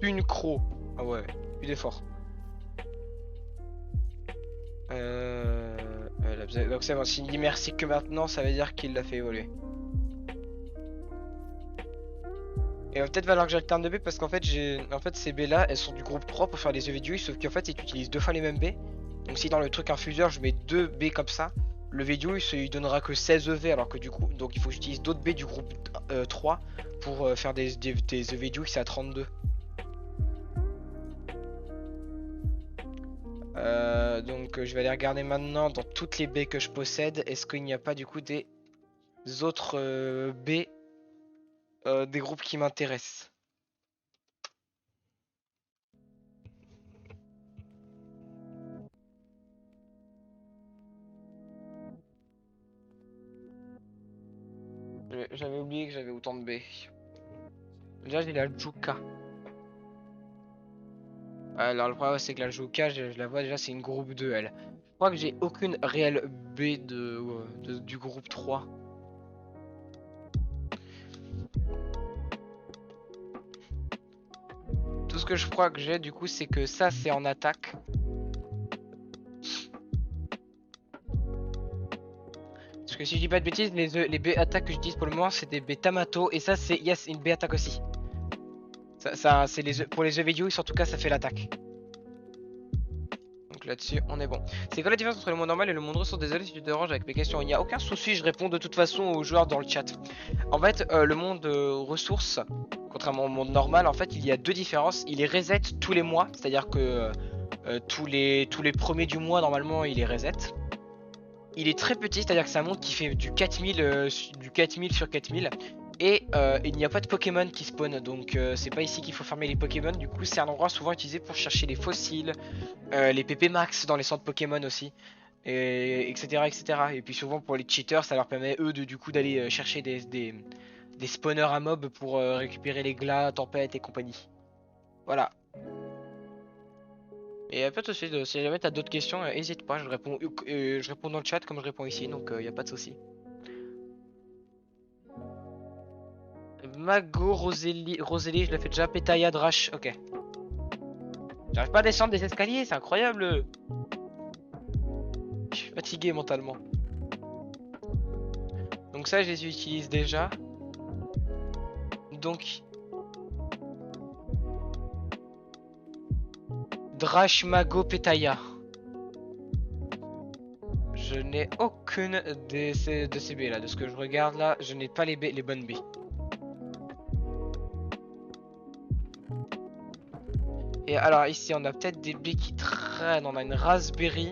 Une croc. Ah ouais, plus d'effort. Donc c'est bon, s'il dit merci que maintenant, ça veut dire qu'il l'a fait évoluer. Et va peut-être falloir que j'alterne de B parce qu'en fait ces B là elles sont du groupe 3 pour faire les EV sauf qu'en fait si tu utilises deux fois les mêmes B. Donc si dans le truc infuseur je mets deux B comme ça, le VDU il donnera que 16 EV alors que du coup donc il faut que j'utilise d'autres B du groupe 3 pour faire des EV c'est à 32. Donc je vais aller regarder maintenant dans toutes les B que je possède, est-ce qu'il n'y a pas du coup des autres B des groupes qui m'intéressent. J'avais oublié que j'avais autant de B. Déjà j'ai la Juka. Alors le problème c'est que la Juka, je la vois déjà, c'est une groupe 2 elle. Je crois que j'ai aucune réelle B du groupe 3. Tout ce que je crois que j'ai du coup c'est que ça c'est en attaque. Parce que si je dis pas de bêtises, les B attaques que j'utilise pour le moment c'est des B Tamato et ça c'est yes une B attaque aussi. Ça c'est pour les EVU en tout cas ça fait l'attaque. Donc là-dessus, on est bon. C'est quoi la différence entre le monde normal et le monde ressource? Désolé si tu te déranges avec mes questions. Il n'y a aucun souci, je réponds de toute façon aux joueurs dans le chat. En fait, le monde ressources, contrairement au monde normal, en fait, il y a deux différences. Il est reset tous les mois, c'est-à-dire que tous les premiers du mois, normalement, il est reset. Il est très petit, c'est-à-dire que c'est un monde qui fait du 4000, du 4000 sur 4000. Et il n'y a pas de Pokémon qui spawn, donc c'est pas ici qu'il faut farmer les Pokémon. Du coup, c'est un endroit souvent utilisé pour chercher les fossiles, les PP max dans les centres Pokémon aussi, et, etc., etc. Et puis souvent pour les cheaters, ça leur permet eux de du coup d'aller chercher des spawners à mob pour récupérer les glas, tempêtes et compagnie. Voilà. Et pas de soucis, si jamais t'as d'autres questions, n'hésite pas, je réponds dans le chat comme je réponds ici, donc y a pas de soucis. Mago, Rosélie, je l'ai fait déjà, Petaya, Drash, ok. J'arrive pas à descendre des escaliers, c'est incroyable. Je suis fatigué mentalement. Donc ça, je les utilise déjà. Donc, Drashmago Petaya. Je n'ai aucune de ces B là. De ce que je regarde là, je n'ai pas les bonnes B. Et alors ici, on a peut-être des B qui traînent. On a une Raspberry.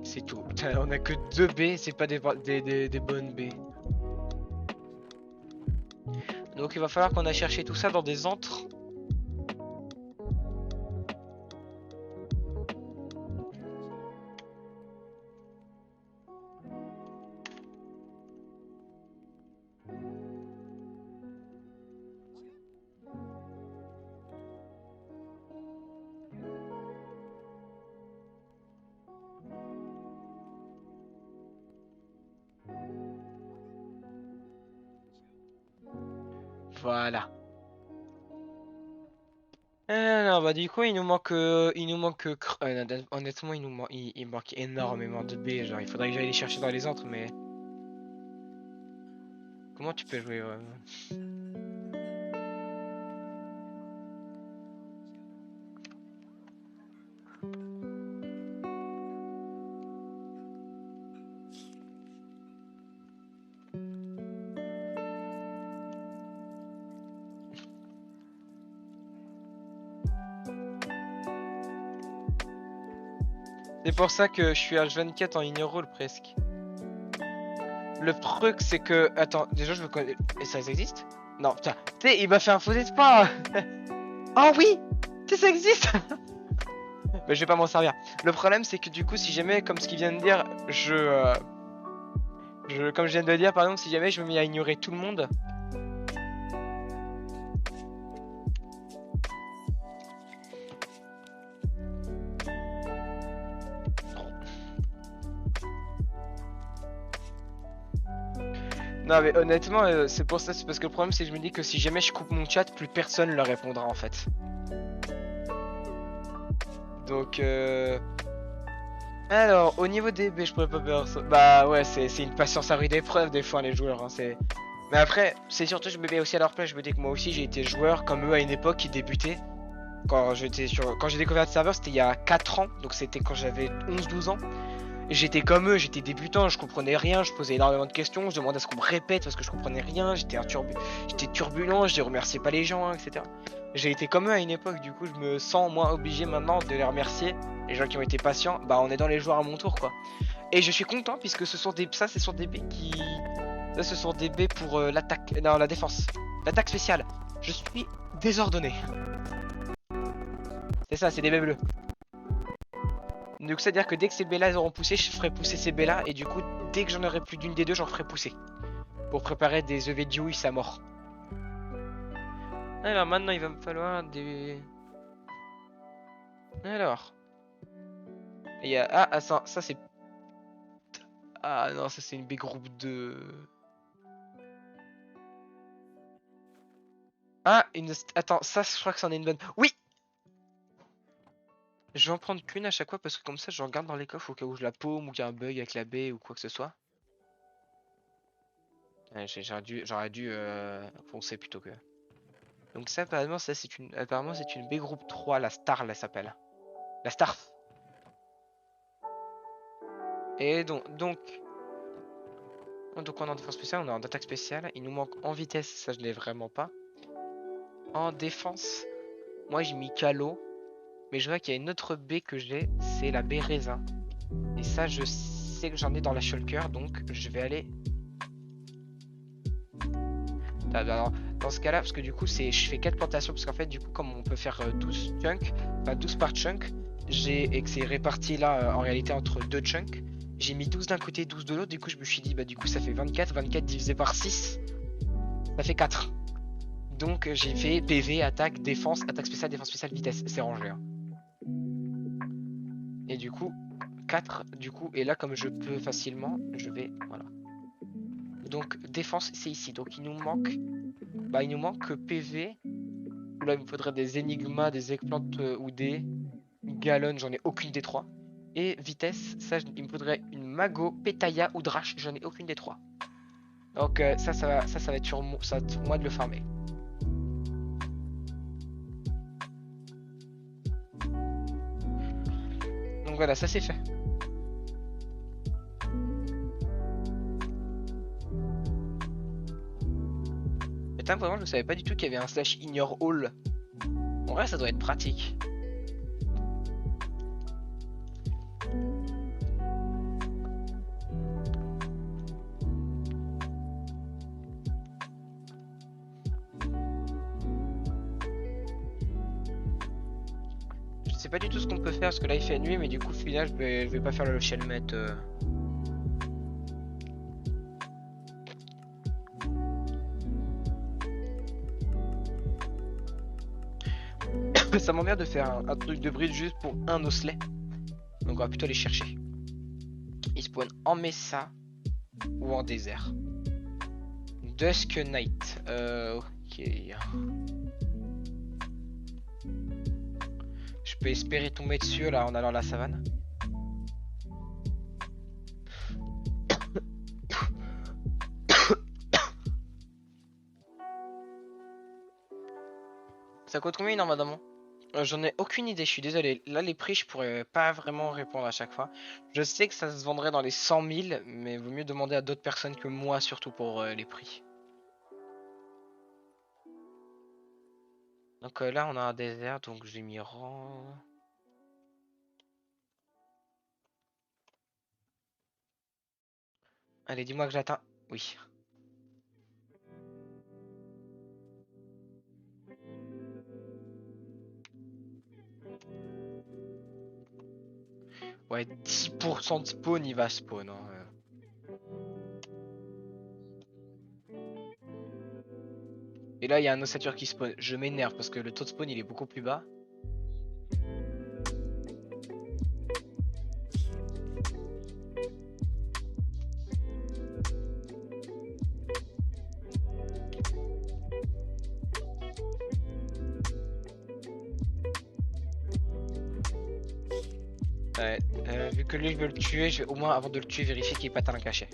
C'est tout. On a que 2 B, c'est pas des bonnes B. Donc il va falloir qu'on aille chercher tout ça dans des antres. Voilà. Non, bah du coup il nous manque honnêtement il manque énormément de B, genre il faudrait que j'aille les chercher dans les autres mais comment tu peux jouer C'est pour ça que je suis H24 en in-roll presque. Le truc, c'est que... Attends, déjà, je me connais... Et ça existe? Non, putain. Tu sais, il m'a fait un faux espoir. Oh oui! Tu sais, ça existe. Mais je vais pas m'en servir. Le problème, c'est que du coup, si jamais, comme ce qu'il vient de dire, comme je viens de le dire, par exemple, si jamais je me mets à ignorer tout le monde... Non mais honnêtement, c'est pour ça, c'est parce que le problème c'est que je me dis que si jamais je coupe mon chat, plus personne leur répondra en fait. Donc Alors, au niveau des B, je pourrais pas faire ça. Bah ouais, c'est une patience à rude épreuve des fois les joueurs. Hein, mais après, c'est surtout je me mets aussi à leur place. Je me dis que moi aussi j'ai été joueur comme eux à une époque qui débutait. Quand j'ai découvert le serveur, c'était il y a 4 ans, donc c'était quand j'avais 11-12 ans. J'étais comme eux, j'étais débutant, je comprenais rien, je posais énormément de questions, je demandais à ce qu'on me répète parce que je comprenais rien, j'étais turbulent, je remerciais pas les gens, hein, etc. J'ai été comme eux à une époque, du coup je me sens moins obligé maintenant de les remercier, les gens qui ont été patients, bah en aidant les joueurs à mon tour quoi. Et je suis content puisque ce sont des B qui... Ça ce sont des B pour l'attaque, non la défense, l'attaque spéciale. Je suis désordonné. C'est ça, c'est des B bleus. Donc c'est à dire que dès que ces B là ils auront poussé, je ferai pousser ces B là et du coup dès que j'en aurai plus d'une des deux, j'en ferai pousser. Pour préparer des EV de Dewey à mort. Alors maintenant il va me falloir des... Alors... Il y a... Ah, ça c'est... Ah non, ça c'est une B groupe de... Ah, une... Attends, ça je crois que c'en est une bonne. Oui! Je vais en prendre qu'une à chaque fois parce que comme ça je regarde dans les coffres au cas où je la paume ou qu'il y a un bug avec la B ou quoi que ce soit. Ouais, j'aurais dû foncer plutôt que... Donc ça apparemment c'est une B groupe 3, la Star elle s'appelle. La Star. Et donc on est en défense spéciale, on est en attaque spéciale. Il nous manque en vitesse, ça je l'ai vraiment pas. En défense, moi j'ai mis Calo. Mais je vois qu'il y a une autre B que j'ai, c'est la B raisin. Et ça je sais que j'en ai dans la shulker, donc je vais aller... Alors, dans ce cas là, parce que du coup je fais 4 plantations, parce qu'en fait du coup comme on peut faire 12 chunks, enfin 12 par chunk, et que c'est réparti là en réalité entre 2 chunks, j'ai mis 12 d'un côté, 12 de l'autre, du coup je me suis dit bah du coup ça fait 24, 24 divisé par 6, ça fait 4. Donc j'ai fait PV, attaque, attaque spéciale, vitesse, c'est rangé. Hein. Et du coup, 4, du coup, et là comme je peux facilement, je vais, voilà. Donc défense c'est ici, donc il nous manque PV, là il me faudrait des énigmas, des eggplantes ou des galons, j'en ai aucune des trois. Et vitesse, ça il me faudrait une mago, pétaya ou drache, j'en ai aucune des trois. Donc ça va être sur moi de le farmer. Donc voilà, ça c'est fait. Putain, vraiment, je savais pas du tout qu'il y avait un slash ignore all. En vrai, ça doit être pratique. Je sais pas du tout ce qu'on peut faire parce que là il fait nuit, mais du coup, au final, je vais pas faire le shellmet. Ça m'emmerde de faire un truc de bridge juste pour un osselet. Donc on va plutôt aller chercher. Il spawn en Mesa ou en désert. Dusk Night. Ok. Je peux espérer tomber dessus là en allant à la savane. Ça coûte combien normalement? J'en ai aucune idée, je suis désolé. Là, les prix, je pourrais pas vraiment répondre à chaque fois. Je sais que ça se vendrait dans les 100 000, mais vaut mieux demander à d'autres personnes que moi, surtout pour les prix. Donc là, on a un désert, donc j'ai mis rang. Allez, dis-moi que j'atteins. Oui. Ouais, 10% de spawn, il va spawn. Hein. Et là, il y a un ossature qui spawn. Je m'énerve parce que le taux de spawn, il est beaucoup plus bas. Ouais, vu que lui, je veux le tuer, je vais au moins, avant de le tuer, vérifier qu'il n'est pas talent caché.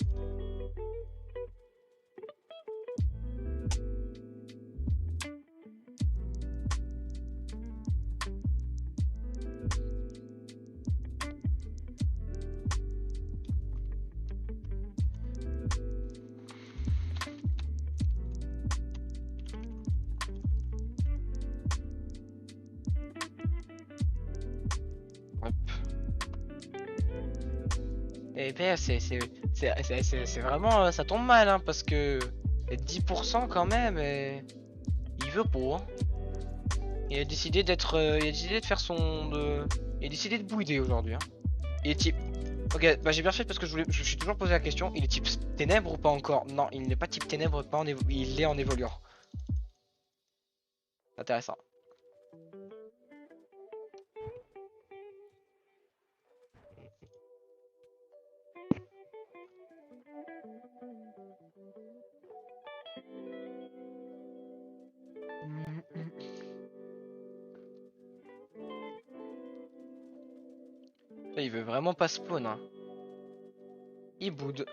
Hop. Et ben, c'est vraiment, ça tombe mal, hein, parce que 10% quand même, et il veut pas. Hein. Il a décidé d'être, il a décidé de faire il a décidé de bouder aujourd'hui. Hein. Il est type. Ok, bah j'ai bien fait parce que je me suis toujours posé la question. Il est type ténèbres ou pas encore? Non, il n'est pas type ténèbres, pas il est en évoluant. Intéressant. Là, il veut vraiment pas spawn. Hein. Il boude.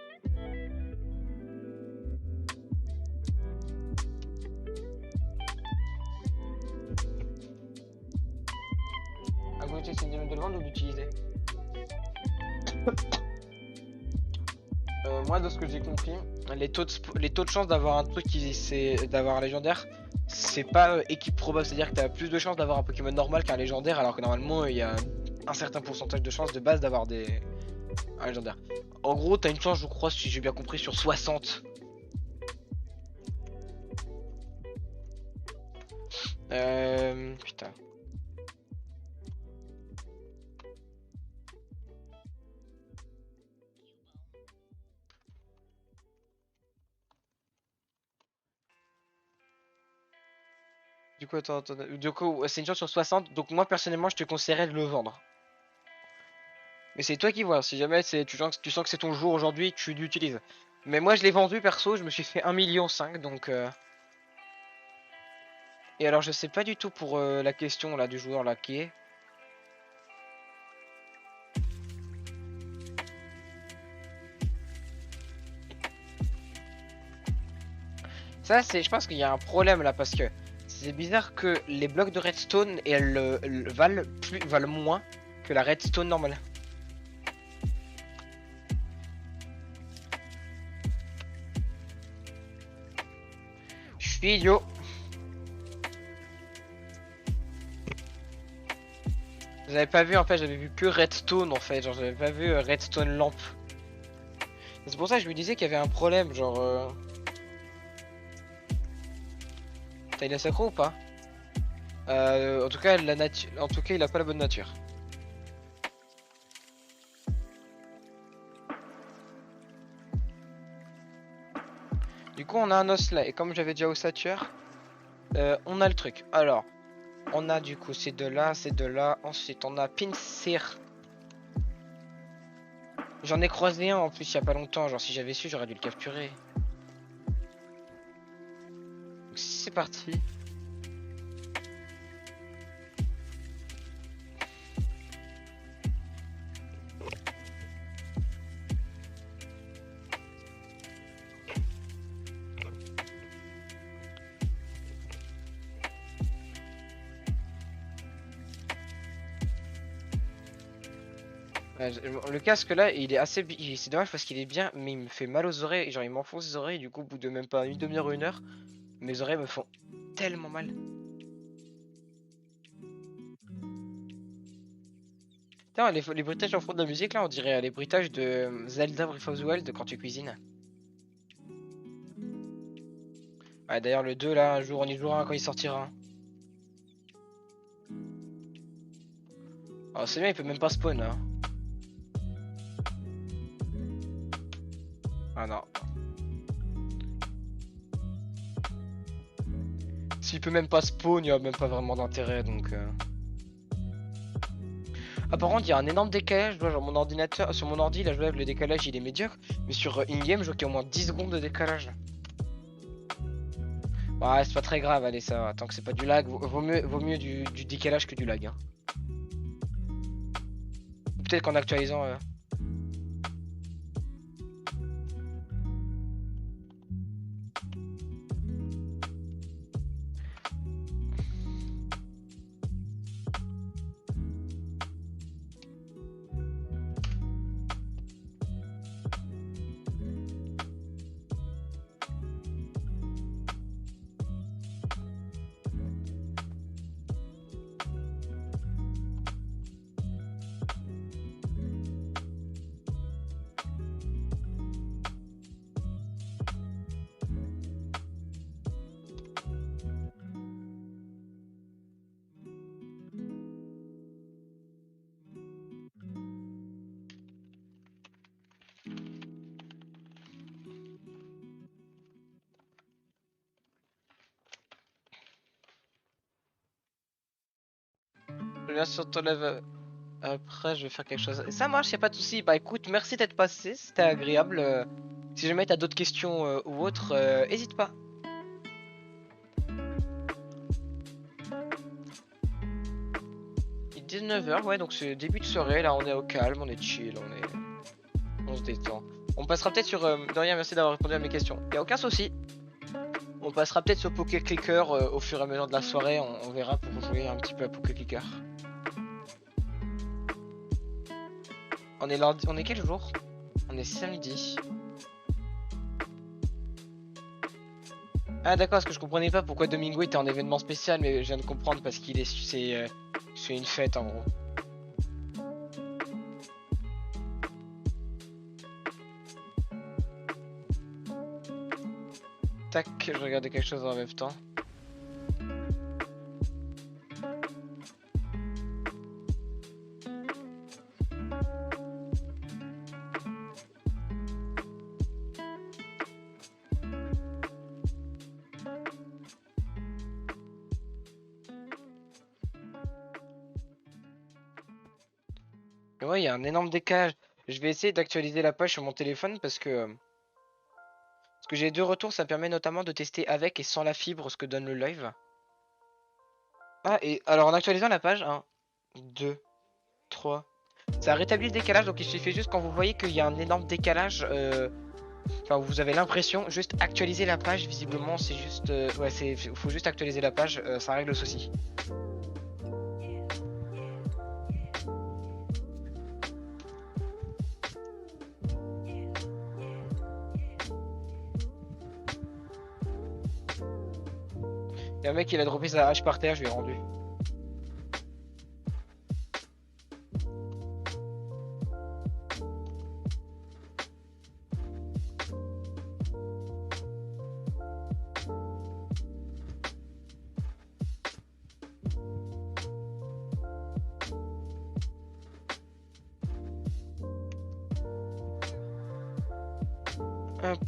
À côté, c'est de le vendre ou d'utiliser? Moi, de ce que j'ai compris, les taux de chance d'avoir un truc d'avoir un légendaire, c'est pas équipe probable. C'est-à-dire que t'as plus de chances d'avoir un Pokémon normal qu'un légendaire, alors que normalement, il y a un certain pourcentage de chances de base d'avoir un légendaire. En gros, t'as une chance, je crois, si j'ai bien compris, sur 60. Putain. Du coup, attends. Du coup, c'est une chance sur 60. Donc, moi, personnellement, je te conseillerais de le vendre. Mais c'est toi qui vois. Si jamais tu sens que c'est ton jour aujourd'hui, tu l'utilises. Mais moi, je l'ai vendu perso. Je me suis fait 1,5 million. Donc. Et alors, je sais pas du tout pour la question là du joueur là qui est. Ça, je pense qu'il y a un problème là parce que c'est bizarre que les blocs de redstone valent moins que la redstone normale. Je suis idiot. J'avais pas vu en fait, j'avais vu que redstone en fait, genre j'avais pas vu redstone lampe. C'est pour ça que je me disais qu'il y avait un problème, genre. T'as il a sacro ou pas? En tout cas, en tout cas, il a pas la bonne nature. Du coup, on a un os là, et comme j'avais déjà ossature, on a le truc. Alors, on a du coup ces deux là, ces deux là. Ensuite, on a Pinsir. J'en ai croisé un en plus il y a pas longtemps. Genre, si j'avais su, j'aurais dû le capturer. Donc, c'est parti. Le casque là, il est assez. C'est dommage parce qu'il est bien, mais il me fait mal aux oreilles. Genre, il m'enfonce les oreilles. Du coup, au bout de même pas une demi-heure, une heure, mes oreilles me font tellement mal. Putain, les bruitages en fond de la musique là, on dirait les bruitages de Zelda Breath of the Wild quand tu cuisines. Ah, d'ailleurs, le 2 là, un jour on y jouera quand il sortira. Alors, c'est bien, il peut même pas spawn hein. Ah non. S'il peut même pas spawn, il y a même pas vraiment d'intérêt donc. Ah, par contre, il y a un énorme décalage. Je vois, genre mon ordinateur, sur mon ordi, là, je vois que le décalage il est médiocre. Mais sur in-game, je vois qu'il y a au moins 10 secondes de décalage. Ouais, c'est pas très grave, allez, ça va. Tant que c'est pas du lag, vaut mieux du décalage que du lag. Hein. Peut-être qu'en actualisant. Je viens sur ton live. Après, je vais faire quelque chose. Ça marche, y a pas de souci. Bah écoute, merci d'être passé, c'était agréable. Si jamais t'as d'autres questions ou autres, hésite pas. Il est 19h, ouais, donc c'est début de soirée. Là, on est au calme, on est chill, on se détend. On passera peut-être sur. De rien, merci d'avoir répondu à mes questions. Y a aucun souci. On passera peut-être sur Poké Clicker au fur et à mesure de la soirée. On verra pour jouer un petit peu à Poké Clicker. On est lundi. On est quel jour? On est samedi. Ah d'accord, parce que je comprenais pas pourquoi Domingo était en événement spécial, mais je viens de comprendre parce qu'il est c'est une fête en gros. Tac, je regardais quelque chose en même temps. Mais ouais, il y a un énorme décalage. Je vais essayer d'actualiser la page sur mon téléphone parce que j'ai deux retours, ça permet notamment de tester avec et sans la fibre ce que donne le live. Ah, et alors en actualisant la page, 1, 2, 3. Ça a rétabli le décalage, donc il suffit juste quand vous voyez qu'il y a un énorme décalage, enfin vous avez l'impression, juste actualiser la page, visiblement c'est juste, ouais faut juste actualiser la page, ça règle le souci. Il y a un mec qui a droppé sa hache par terre, je lui ai rendu. Hop.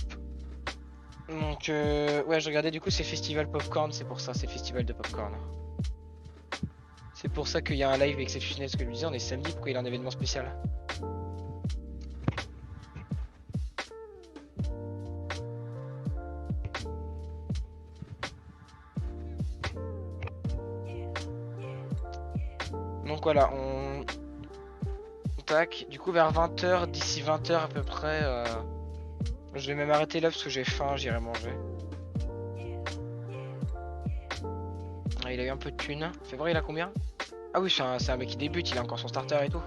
Donc ouais, je regardais du coup c'est Festival Popcorn, c'est pour ça, c'est Festival de Popcorn. C'est pour ça qu'il y a un live exceptionnel, ce que je lui disais, on est samedi, pourquoi il y a un événement spécial. Donc voilà, on... Tac, du coup vers 20h, d'ici 20h à peu près, je vais même arrêter là parce que j'ai faim, j'irai manger. Ah, il a eu un peu de thunes. Fais voir, il a combien? Ah oui, c'est un mec qui débute, il a encore son starter et tout.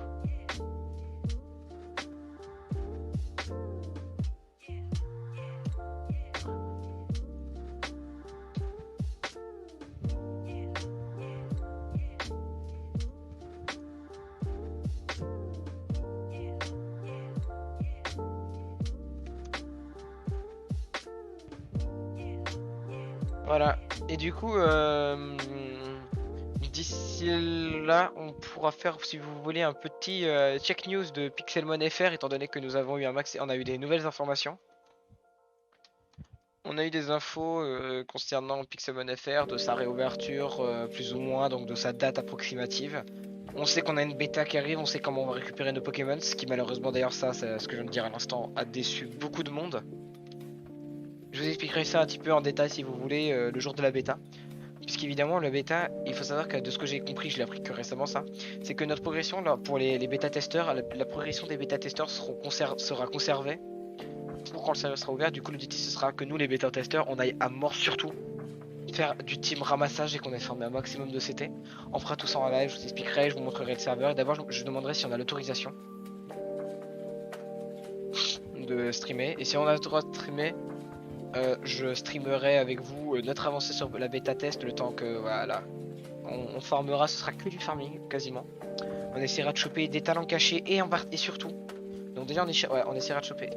Voilà. Et du coup, d'ici là, on pourra faire, si vous voulez, un petit check news de Pixelmon FR, étant donné que nous avons eu on a eu des nouvelles informations. On a eu des infos concernant Pixelmon FR, de sa réouverture, plus ou moins, donc de sa date approximative. On sait qu'on a une bêta qui arrive, on sait comment on va récupérer nos Pokémon, ce qui malheureusement d'ailleurs ça, c'est ce que je viens de dire à l'instant, a déçu beaucoup de monde. Je vous expliquerai ça un petit peu en détail si vous voulez le jour de la bêta. Puisqu'évidemment le bêta, il faut savoir que de ce que j'ai compris, je l'ai appris que récemment ça, c'est que notre progression là, pour les bêta-testeurs, la progression des bêta-testeurs sera conservée pour quand le serveur sera ouvert. Du coup l'objectif ce sera que nous les bêta-testeurs, on aille à mort surtout faire du team ramassage et qu'on ait formé un maximum de CT. On fera tout ça en live, je vous expliquerai, je vous montrerai le serveur. Et d'abord je demanderai si on a l'autorisation de streamer. Et si on a le droit de streamer, je streamerai avec vous notre avancée sur la bêta test le temps que voilà. On farmera, ce sera que du farming quasiment. On essaiera de choper des talents cachés et surtout. Donc déjà on essaiera de choper.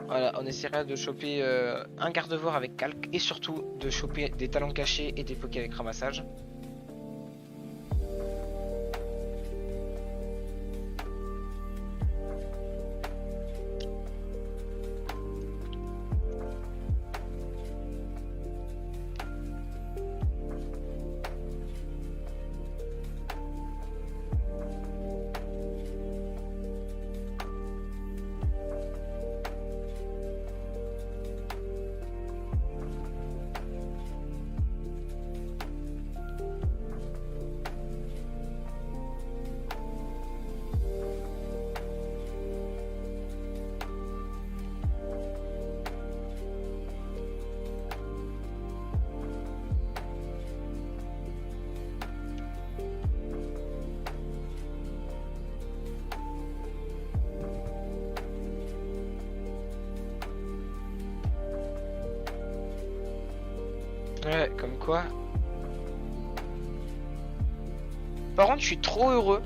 Voilà, on essaiera de choper un garde-voir avec calque et surtout de choper des talents cachés et des pokés avec ramassage. Ouais, comme quoi. Par contre, je suis trop heureux.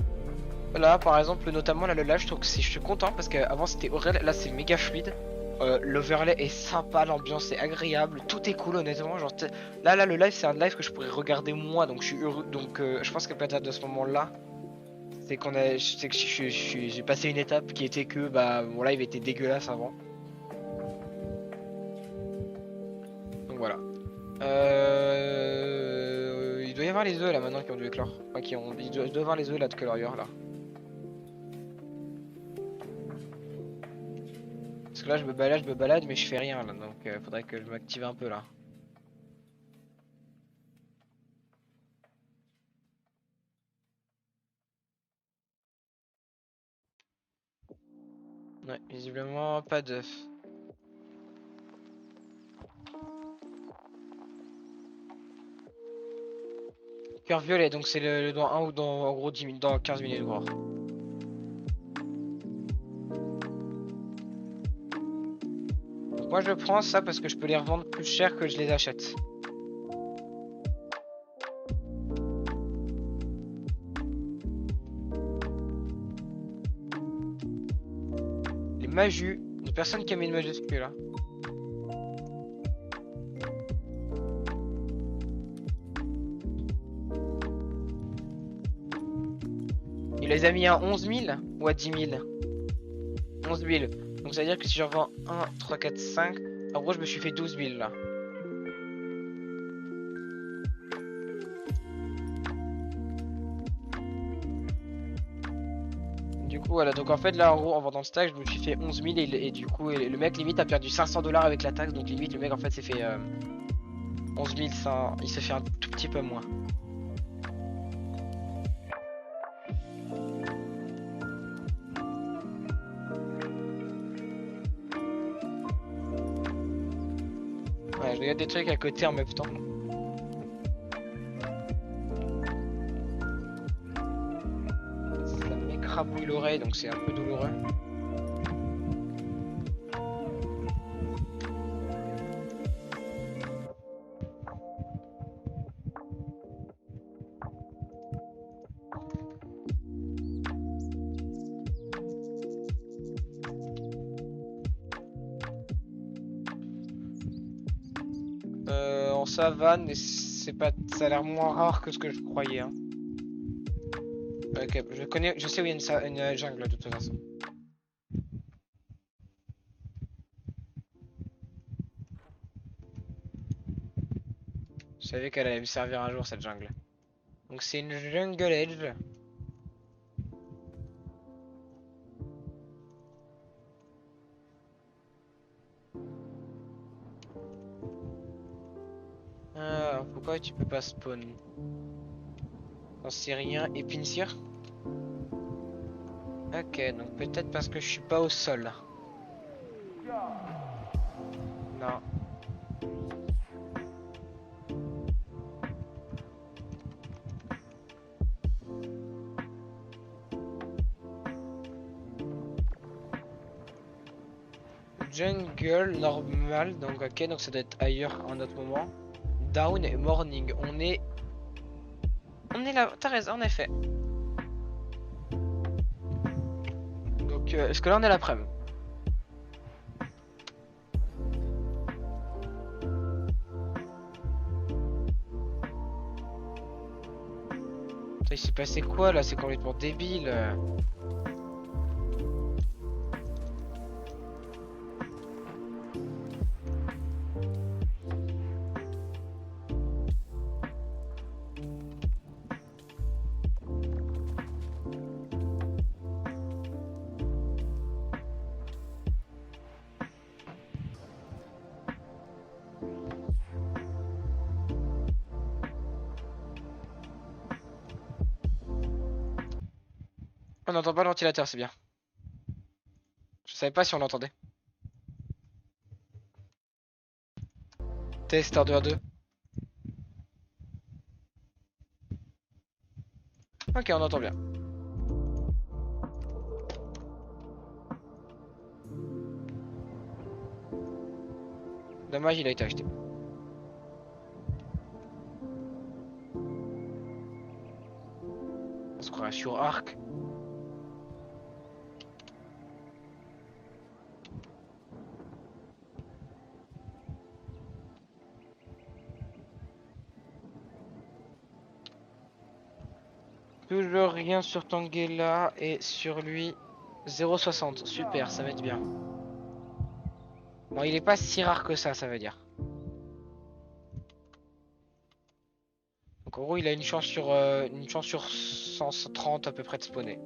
Là, par exemple, notamment là, le live, je trouve que je suis content parce qu'avant c'était horrible. Là, c'est méga fluide. L'overlay est sympa, l'ambiance est agréable, tout est cool, honnêtement. Genre, là, le live, c'est un live que je pourrais regarder moi, donc je suis heureux. Donc, je pense qu'à partir de ce moment-là, c'est que j'ai passé une étape qui était que bah mon live était dégueulasse avant. Donc voilà. Il doit y avoir les œufs là maintenant qui ont dû éclore. Enfin, il doit y avoir les œufs là de Colorior là. Parce que là je me balade mais je fais rien là, donc faudrait que je m'active un peu là. Ouais, visiblement pas d'œufs. Cœur violet, donc c'est dans 1 ou dans en gros 10 minutes, dans 15 minutes gros. Donc moi je prends ça parce que je peux les revendre plus cher que je les achète. Les majus, il y a personne qui a mis une majuscule là. Il les a mis à 11 000 ou à 10 000? 11 000. Donc ça veut dire que si j'en vends 1, 3, 4, 5, en gros je me suis fait 12 000 là. Du coup voilà, donc en fait là en gros en vendant le stack je me suis fait 11 000 et du coup le mec limite a perdu 500 $ avec la taxe. Donc limite le mec en fait s'est fait 11 100, il s'est fait un tout petit peu moins. Ouais, je regarde des trucs à côté en même temps. Ça m'écrabouille l'oreille donc c'est un peu douloureux. savane, mais c'est pas, ça a l'air moins rare que ce que je croyais. Hein. Ok, je sais où il y a une jungle de toute façon. Je savais qu'elle allait me servir un jour cette jungle. Donc c'est une jungle edge. Ah, pourquoi tu peux pas spawn? J'en sais rien. Et Pinsir? Ok, donc peut-être parce que je suis pas au sol. Non. Jungle normal, donc ok, donc ça doit être ailleurs à un autre moment. Down et morning, on est là, t'as raison, en effet. Donc est-ce que là on est l'après-midi? Il s'est passé quoi là? C'est complètement débile. On n'entend pas le ventilateur, c'est bien. Je savais pas si on l'entendait. Test 1, 2, 1, 2. Ok, on entend bien. Dommage, il a été acheté. On se croirait sur Arc. Toujours rien sur Tangela et sur lui 0,60. Super, ça m'aide bien. Bon, il est pas si rare que ça veut dire. Donc en gros, il a une chance sur 130 à peu près de spawner.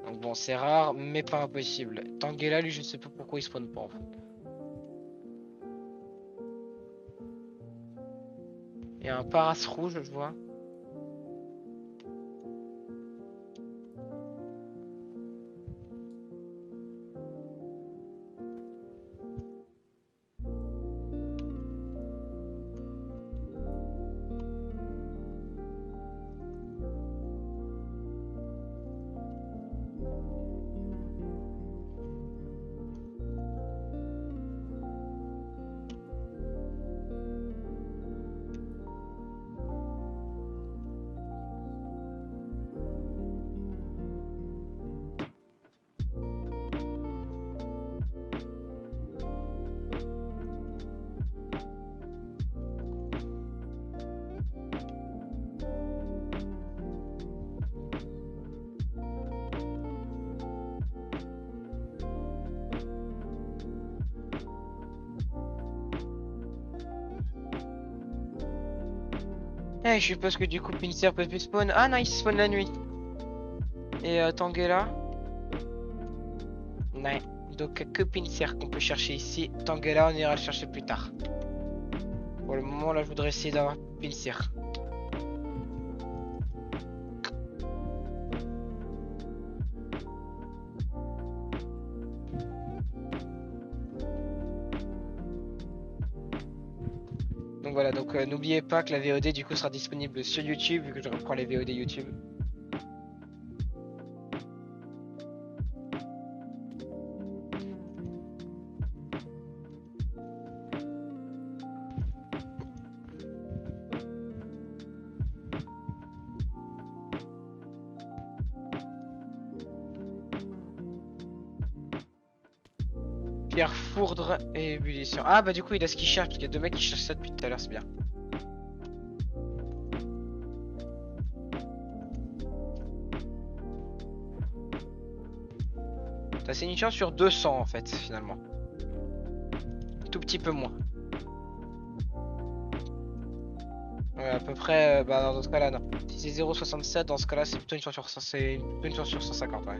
Donc bon, c'est rare, mais pas impossible. Tangela, lui, je ne sais pas pourquoi il spawn pas en fait. Il y a un paras rouge, je vois. Eh, je suppose que du coup, Pinsir peut plus spawn. Ah non, il spawn la nuit. Et Tangela? Ouais. Donc que Pinsir qu'on peut chercher ici. Tangela, on ira le chercher plus tard. Pour le moment, là, je voudrais essayer d'avoir Pinsir. Donc voilà, donc n'oubliez pas que la VOD du coup sera disponible sur YouTube vu que je reprends les VOD YouTube. Pierre fourdre et ébullition. Ah bah du coup il a ce qu'il cherche parce qu'il y a deux mecs qui cherchent ça depuis tout à l'heure, c'est bien. C'est une chance sur 200 en fait finalement. Tout petit peu moins. Ouais, à peu près, bah dans ce cas là non. Si c'est 0,67 dans ce cas là c'est plutôt une chance sur 100, c'est plutôt une chance sur 150 ouais.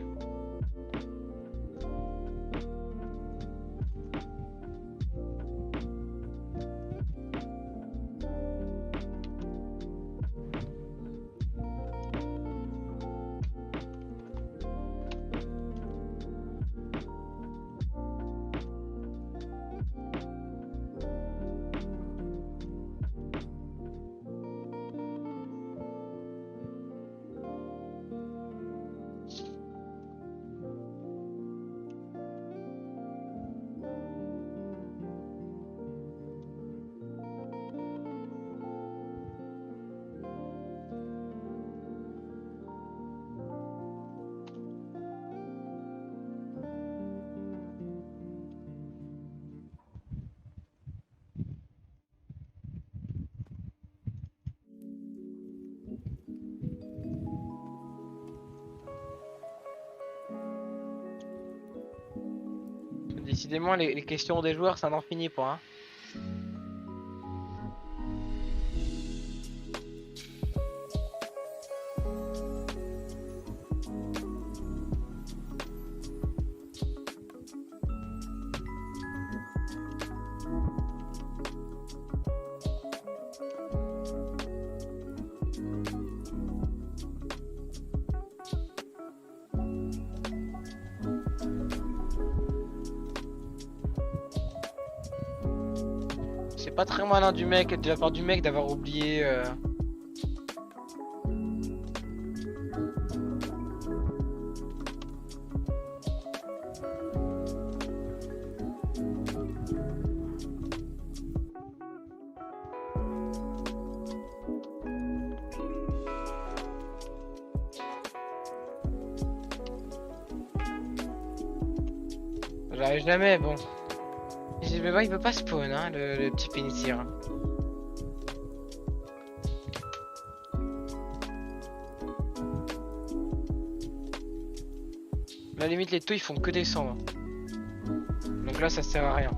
Décidément les questions des joueurs ça n'en finit pas hein. C'est pas très malin du mec, de la part du mec d'avoir oublié. J'arrive jamais, bon. Il veut pas spawn, hein, le petit pénitentiaire. À la limite, les taux ils font que descendre. Donc là, ça sert à rien.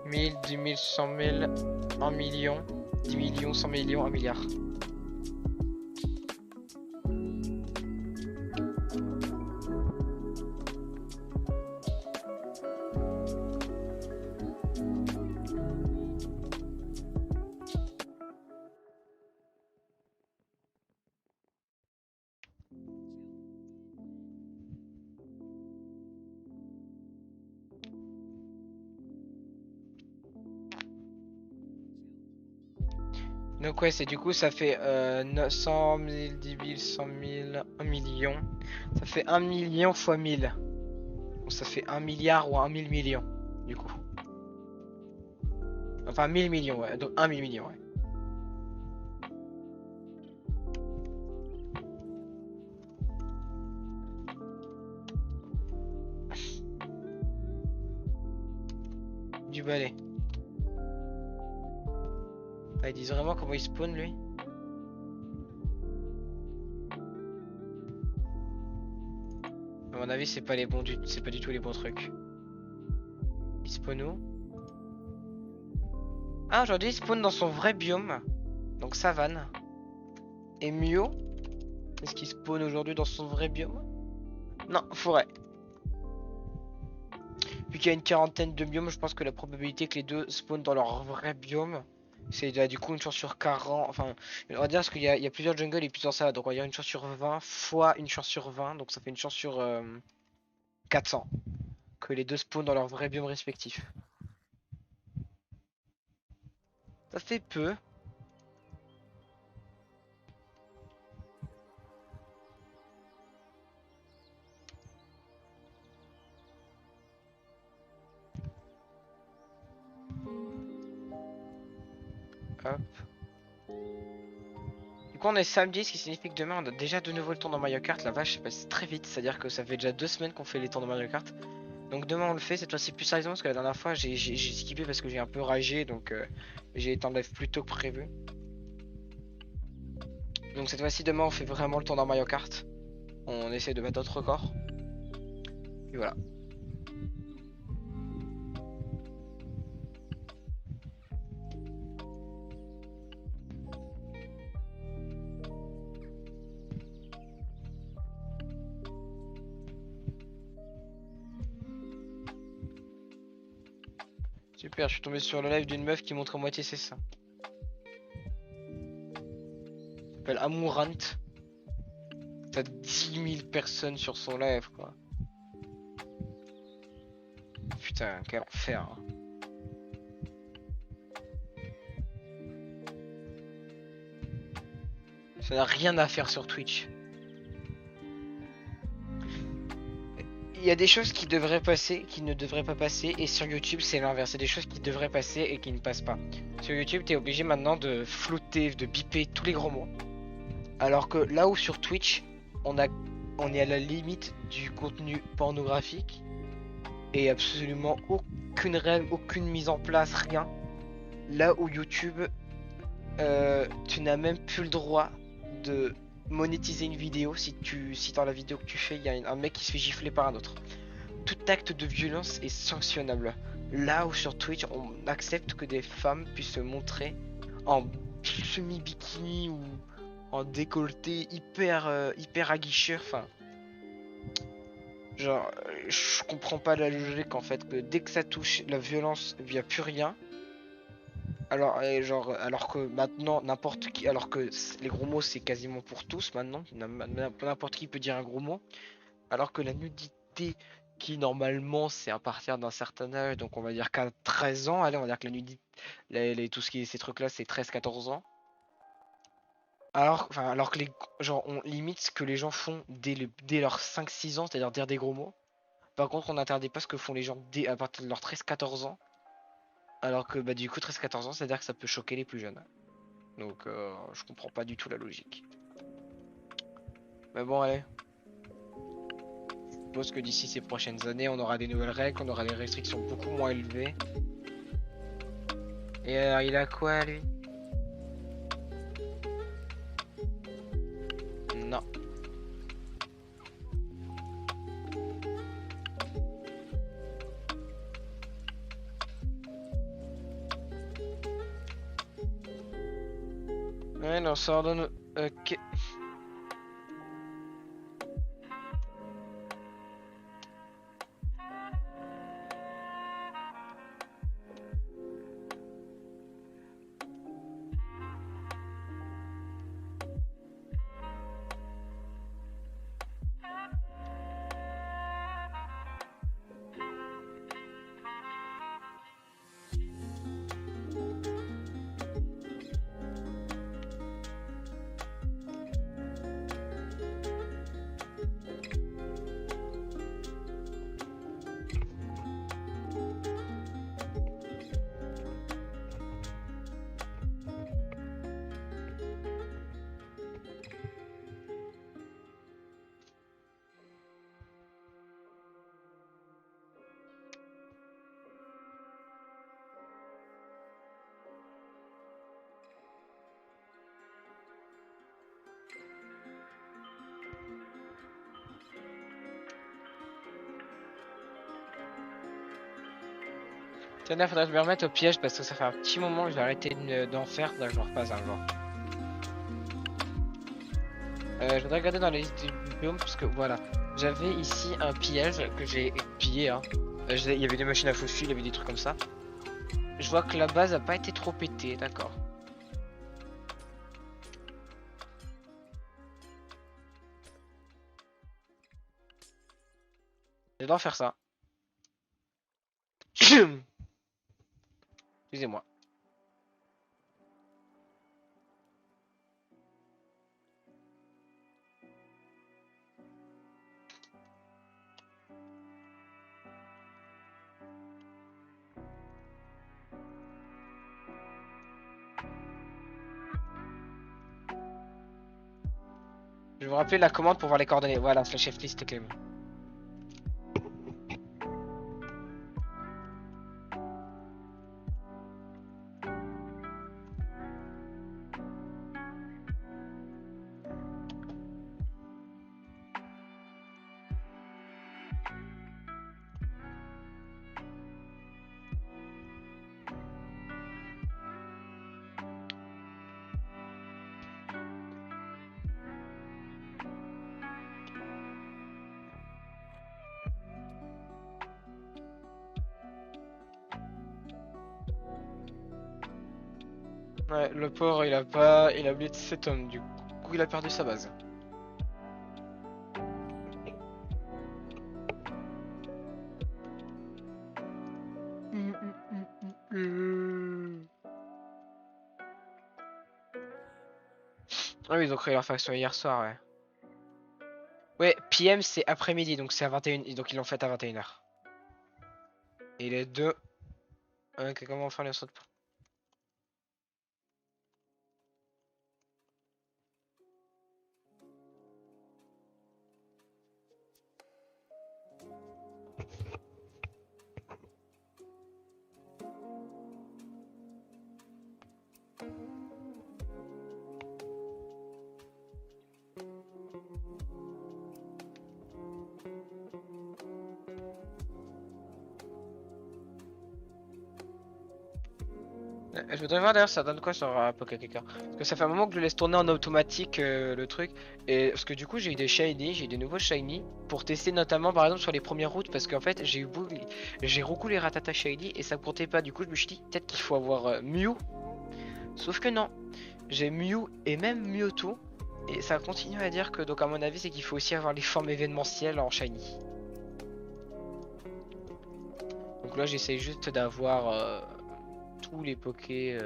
Mille, 10 000, 100 000, 1 million, 10 millions, 100 millions, 1 milliard. Donc ouais, c'est du coup ça fait 100 000, 10 000, 100 000, 1 million. Ça fait 1 million fois 1000. Donc ça fait 1 milliard ou 1 000 millions du coup. Enfin 1000 millions ouais, donc 1 000 millions ouais. Du balai. Ah, ils disent vraiment comment il spawn lui. À mon avis c'est pas les bons c'est pas du tout les bons trucs. Il spawn où? Ah aujourd'hui il spawn dans son vrai biome. Donc savane. Et Mio. Est-ce qu'il spawn aujourd'hui dans son vrai biome? Non, forêt. Vu qu'il y a une quarantaine de biomes, je pense que la probabilité que les deux spawnent dans leur vrai biome, c'est du coup une chance sur 40. Enfin, on va dire parce qu'il y a plusieurs jungles et plusieurs salades. Donc on va dire une chance sur 20 fois une chance sur 20. Donc ça fait une chance sur 400. Que les deux spawnent dans leur vrai biome respectif. Ça fait peu. Hop. Du coup, on est samedi, ce qui signifie que demain, on a déjà de nouveau le tour dans Mario Kart. La vache, ça passe très vite. C'est-à-dire que ça fait déjà 2 semaines qu'on fait les tours de Mario Kart. Donc demain, on le fait. Cette fois-ci, plus sérieusement, parce que la dernière fois, j'ai skippé parce que j'ai un peu ragé. Donc j'ai été en live plus tôt que prévu. Donc cette fois-ci, demain, on fait vraiment le tour dans Mario Kart. On essaie de battre d'autres records. Et voilà. Super, je suis tombé sur le live d'une meuf qui montre à moitié ses seins. Elle s'appelle Amourant. T'as 10 000 personnes sur son live, quoi. Putain, quel enfer. Hein. Ça n'a rien à faire sur Twitch. Il y a des choses qui devraient passer, qui ne devraient pas passer, et sur YouTube c'est l'inverse. Il y a des choses qui devraient passer et qui ne passent pas. Sur YouTube, t'es obligé maintenant de flouter, de biper tous les gros mots. Alors que là où sur Twitch, on est à la limite du contenu pornographique et absolument aucune règle, aucune mise en place, rien. Là où YouTube, tu n'as même plus le droit de monétiser une vidéo si dans la vidéo que tu fais, il y a un mec qui se fait gifler par un autre. Tout acte de violence est sanctionnable. Là où sur Twitch, on accepte que des femmes puissent se montrer en semi-bikini ou en décolleté hyper aguicheur. Enfin, genre, je comprends pas la logique en fait que dès que ça touche la violence, il n'y a plus rien. Alors, alors que maintenant, n'importe qui, alors que les gros mots c'est quasiment pour tous maintenant, n'importe qui peut dire un gros mot, alors que la nudité qui normalement c'est à partir d'un certain âge, donc on va dire qu'à 13 ans, allez, on va dire que la nudité, tout ce qui est ces trucs là c'est 13-14 ans. Alors que on limite ce que les gens font dès leurs 5-6 ans, c'est-à-dire dire des gros mots. Par contre, on n'interdit pas ce que font les gens à partir de leurs 13-14 ans. Alors que bah du coup 13-14 ans, c'est-à-dire que ça peut choquer les plus jeunes. Donc je comprends pas du tout la logique. Mais bon allez. Je suppose que d'ici ces prochaines années, on aura des nouvelles règles, on aura des restrictions beaucoup moins élevées. Et alors il a quoi lui? Non. Ouais, non, ça ordonne. Ok. Tiens, là, faudrait que je me remette au piège parce que ça fait un petit moment que j'ai arrêté d'en faire, donc je repasse un jour. Je voudrais regarder dans la liste du biome parce que voilà, j'avais ici un piège que j'ai pillé. Hein. Il y avait des machines à foutre, il y avait des trucs comme ça. Je vois que la base a pas été trop pétée, d'accord. Je dois faire ça. Excusez-moi. Je vais vous rappeler la commande pour voir les coordonnées. Voilà, slash F-list Clément. Ouais, le pauvre, il a oublié de cet homme, du coup, il a perdu sa base. Ah oui, ils ont créé leur faction hier soir, ouais. Ouais, PM c'est après-midi, donc c'est à 21h, donc ils l'ont fait à 21h. Et les deux... Ok, comment faire les sauts de... Je voudrais voir d'ailleurs ça donne quoi sur Poké Clicker. Parce que ça fait un moment que je laisse tourner en automatique le truc. Et parce que du coup j'ai eu des shiny, j'ai eu des nouveaux shiny pour tester notamment par exemple sur les premières routes parce qu'en fait j'ai recoulé les Ratata shiny et ça comptait pas. Du coup je me suis dit peut-être qu'il faut avoir Mew. Sauf que non. J'ai Mew et même Mewtwo. Et ça continue à dire que donc à mon avis c'est qu'il faut aussi avoir les formes événementielles en shiny. Donc là j'essaye juste d'avoir tous les Poké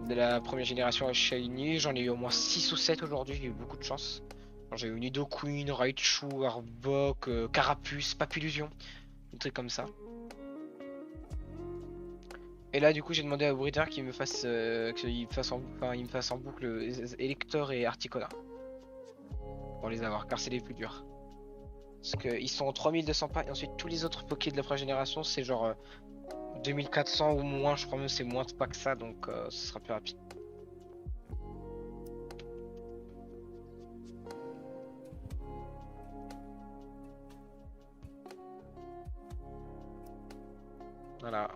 de la première génération Shiny. J'en ai eu au moins 6 ou 7 aujourd'hui, j'ai eu beaucoup de chance. J'ai eu Nidoqueen, Raichu, Arbok, Carapuce, Papillusion, des trucs comme ça. Et là du coup j'ai demandé à Breeder qu'il me fasse il me fasse en boucle Elector et Articuno pour les avoir car c'est les plus durs. Parce qu'ils sont en 3200 pas et ensuite tous les autres Poké de la première génération c'est genre 2400 ou moins, je crois même c'est moins de pas que ça donc ce sera plus rapide. Voilà.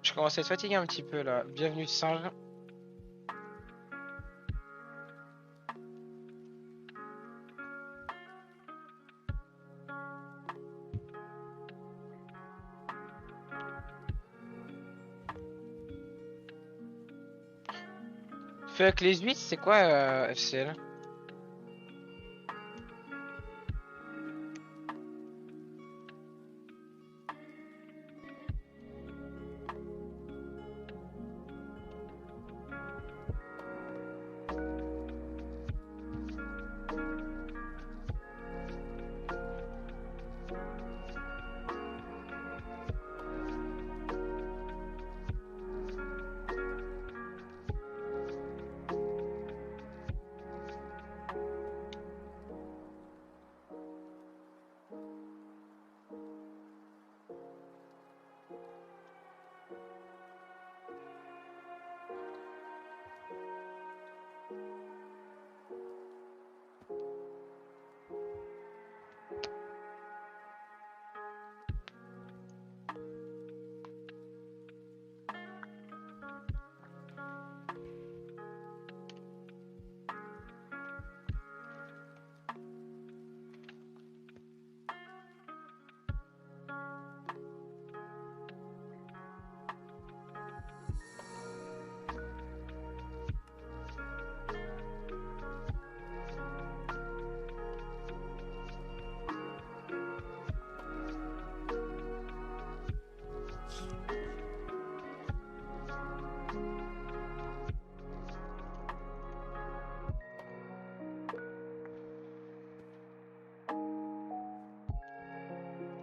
Je commence à être fatigué un petit peu là. Bienvenue singe. Fais avec les 8, c'est quoi FCL?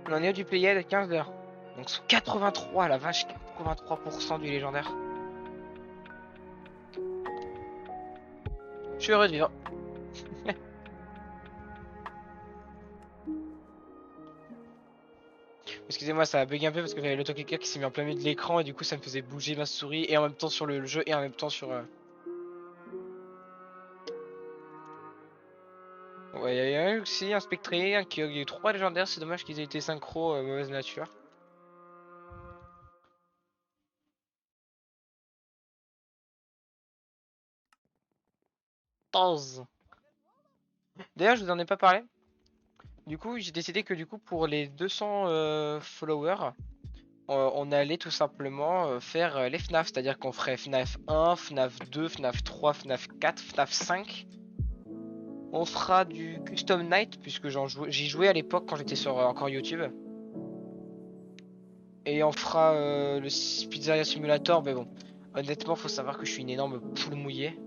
On en est au du played à 15 heures. Donc 83, la vache, 83% du légendaire. Je suis heureux de vivre. Excusez-moi, ça a bugué un peu parce que j'avais l'autoclicker qui s'est mis en plein milieu de l'écran et du coup ça me faisait bouger ma souris et en même temps sur le jeu et en même temps sur... Ouais, il y a eu aussi un Spectré, un Kyogre, il y a eu 3 légendaires, c'est dommage qu'ils aient été synchro, mauvaise nature. D'ailleurs, je vous en ai pas parlé. Du coup, j'ai décidé que du coup pour les 200 followers, on allait tout simplement faire les FNAF, c'est-à-dire qu'on ferait FNAF 1, FNAF 2, FNAF 3, FNAF 4, FNAF 5. On fera du Custom Night, puisque j'y jouais à l'époque quand j'étais sur encore YouTube. Et on fera le Pizzeria Simulator, mais bon, honnêtement, faut savoir que je suis une énorme poule mouillée.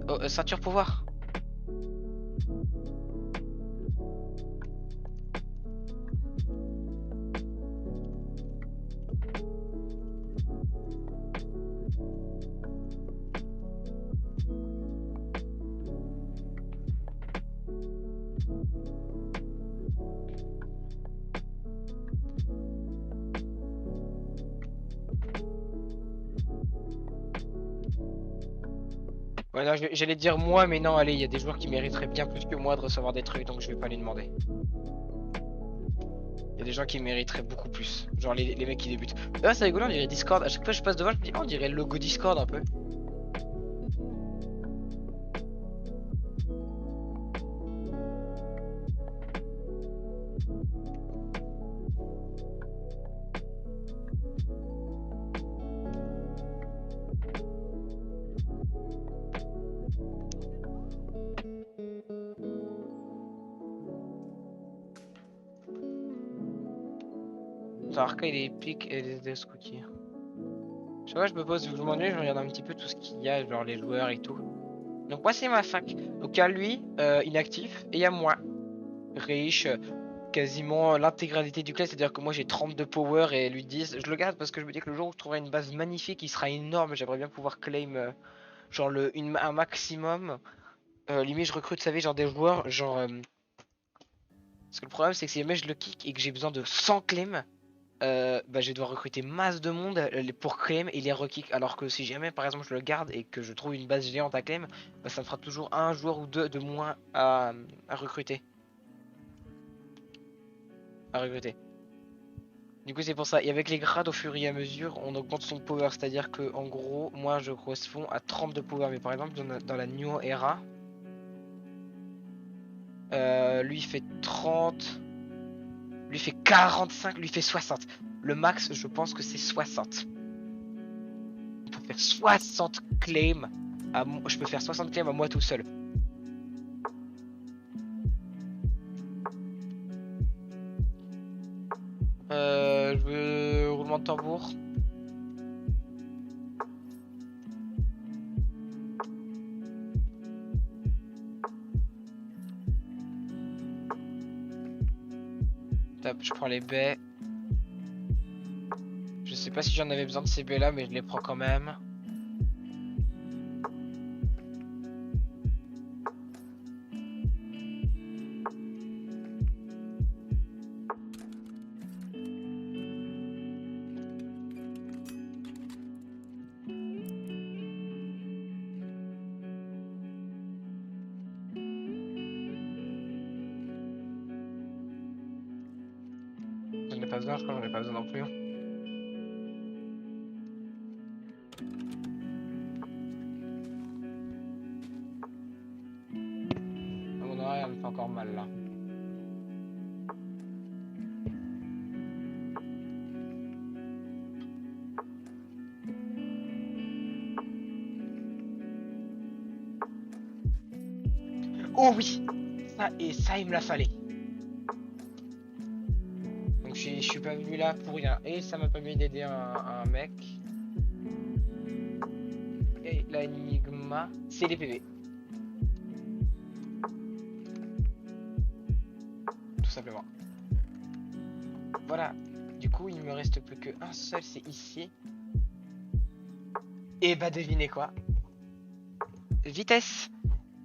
Oh, ceinture pouvoir. Ouais, non, j'allais dire moi, mais non, allez, il y a des joueurs qui mériteraient bien plus que moi de recevoir des trucs, donc je vais pas les demander. Il y a des gens qui mériteraient beaucoup plus, genre les mecs qui débutent. Là, c'est rigolo, on dirait Discord. À chaque fois que je passe devant, je me dis, oh, on dirait le logo Discord un peu. Ton arcade il est épique et des scooties. Je sais pas, je me pose, je m'ennuie, je regarde un petit peu tout ce qu'il y a, genre les joueurs et tout. Donc moi c'est ma fac. Donc il y a lui, inactif, et il y a moi, riche, quasiment l'intégralité du class, c'est-à-dire que moi j'ai 32 power et lui 10. Je le garde parce que je me dis que le jour où je trouverai une base magnifique, il sera énorme, j'aimerais bien pouvoir claim genre un maximum. Limite je recrute, vous savez, genre des joueurs, genre... Parce que le problème c'est que si jamais je le kick et que j'ai besoin de 100 claims, bah, je vais devoir recruter masse de monde pour claim et les rekick. Alors que si jamais par exemple je le garde et que je trouve une base géante à claim, bah, ça me fera toujours un joueur ou deux de moins à recruter. À recruter. Du coup c'est pour ça. Et avec les grades au fur et à mesure, on augmente son power. C'est-à-dire que en gros, moi je correspond à 30 de power. Mais par exemple dans la New Era, lui il fait 30, lui fait 45, lui fait 60. Le max je pense que c'est 60. On peut faire 60 claims. Je peux faire 60 claims à moi tout seul. Je veux roulement de tambour. Top, je prends les baies. Je sais pas si j'en avais besoin de ces baies là, mais je les prends quand même. J'en ai pas besoin, je crois que j'en ai pas besoin non plus. Mon oreille elle me fait encore mal là. Oh oui, ça et ça il me l'a fallu. Donc je suis pas venu là pour rien. Et ça m'a permis d'aider un mec. Et l'énigma, c'est les PV. tout simplement. Voilà, du coup il me reste plus qu'un seul, c'est ici. Et bah devinez quoi? Vitesse!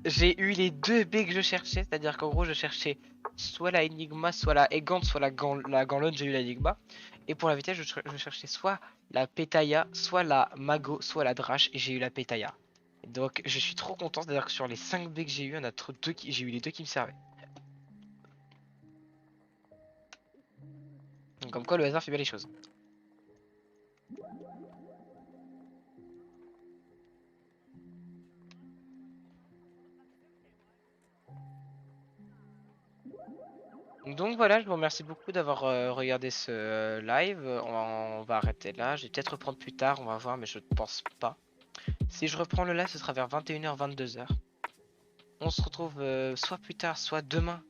J'ai eu les deux baies que je cherchais, c'est-à-dire qu'en gros je cherchais soit la Enigma, soit la Egant, soit la Ganlon, j'ai eu la Enigma. Et pour la vitesse je cherchais soit la Petaya, soit la Mago, soit la Drache, et j'ai eu la Petaya. Donc je suis trop content, c'est-à-dire que sur les 5 baies que j'ai eu, il y en a deux j'ai eu les deux qui me servaient. Donc comme quoi le hasard fait bien les choses. Donc voilà, je vous remercie beaucoup d'avoir regardé ce live. On va arrêter là. Je vais peut-être reprendre plus tard, on va voir, mais je ne pense pas. Si je reprends le live, ce sera vers 21h, 22h. On se retrouve soit plus tard, soit demain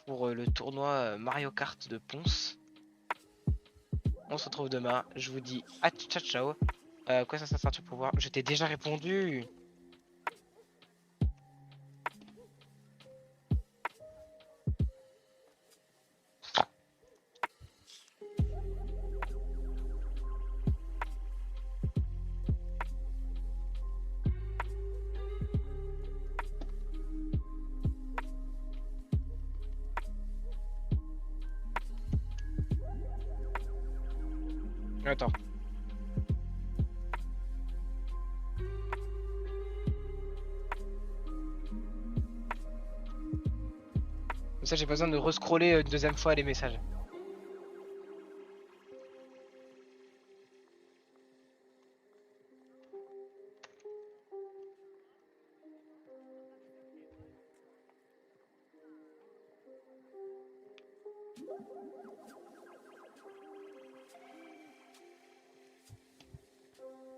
pour le tournoi Mario Kart de Ponce. On se retrouve demain. Je vous dis à ciao ciao. Quoi ça sert pour pouvoir. Je t'ai déjà répondu. Attends. Comme ça, j'ai pas besoin de rescroller une deuxième fois les messages.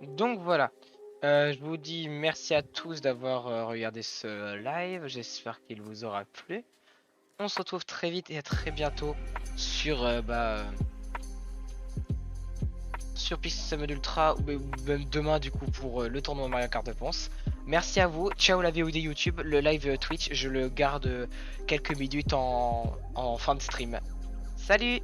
Donc voilà. Je vous dis merci à tous d'avoir regardé ce live. J'espère qu'il vous aura plu. On se retrouve très vite et à très bientôt sur sur Pixelmon Ultra ou même demain du coup pour le tournoi Mario Kart de Ponce. Merci à vous. Ciao la VOD YouTube. Le live Twitch, je le garde quelques minutes en fin de stream. Salut!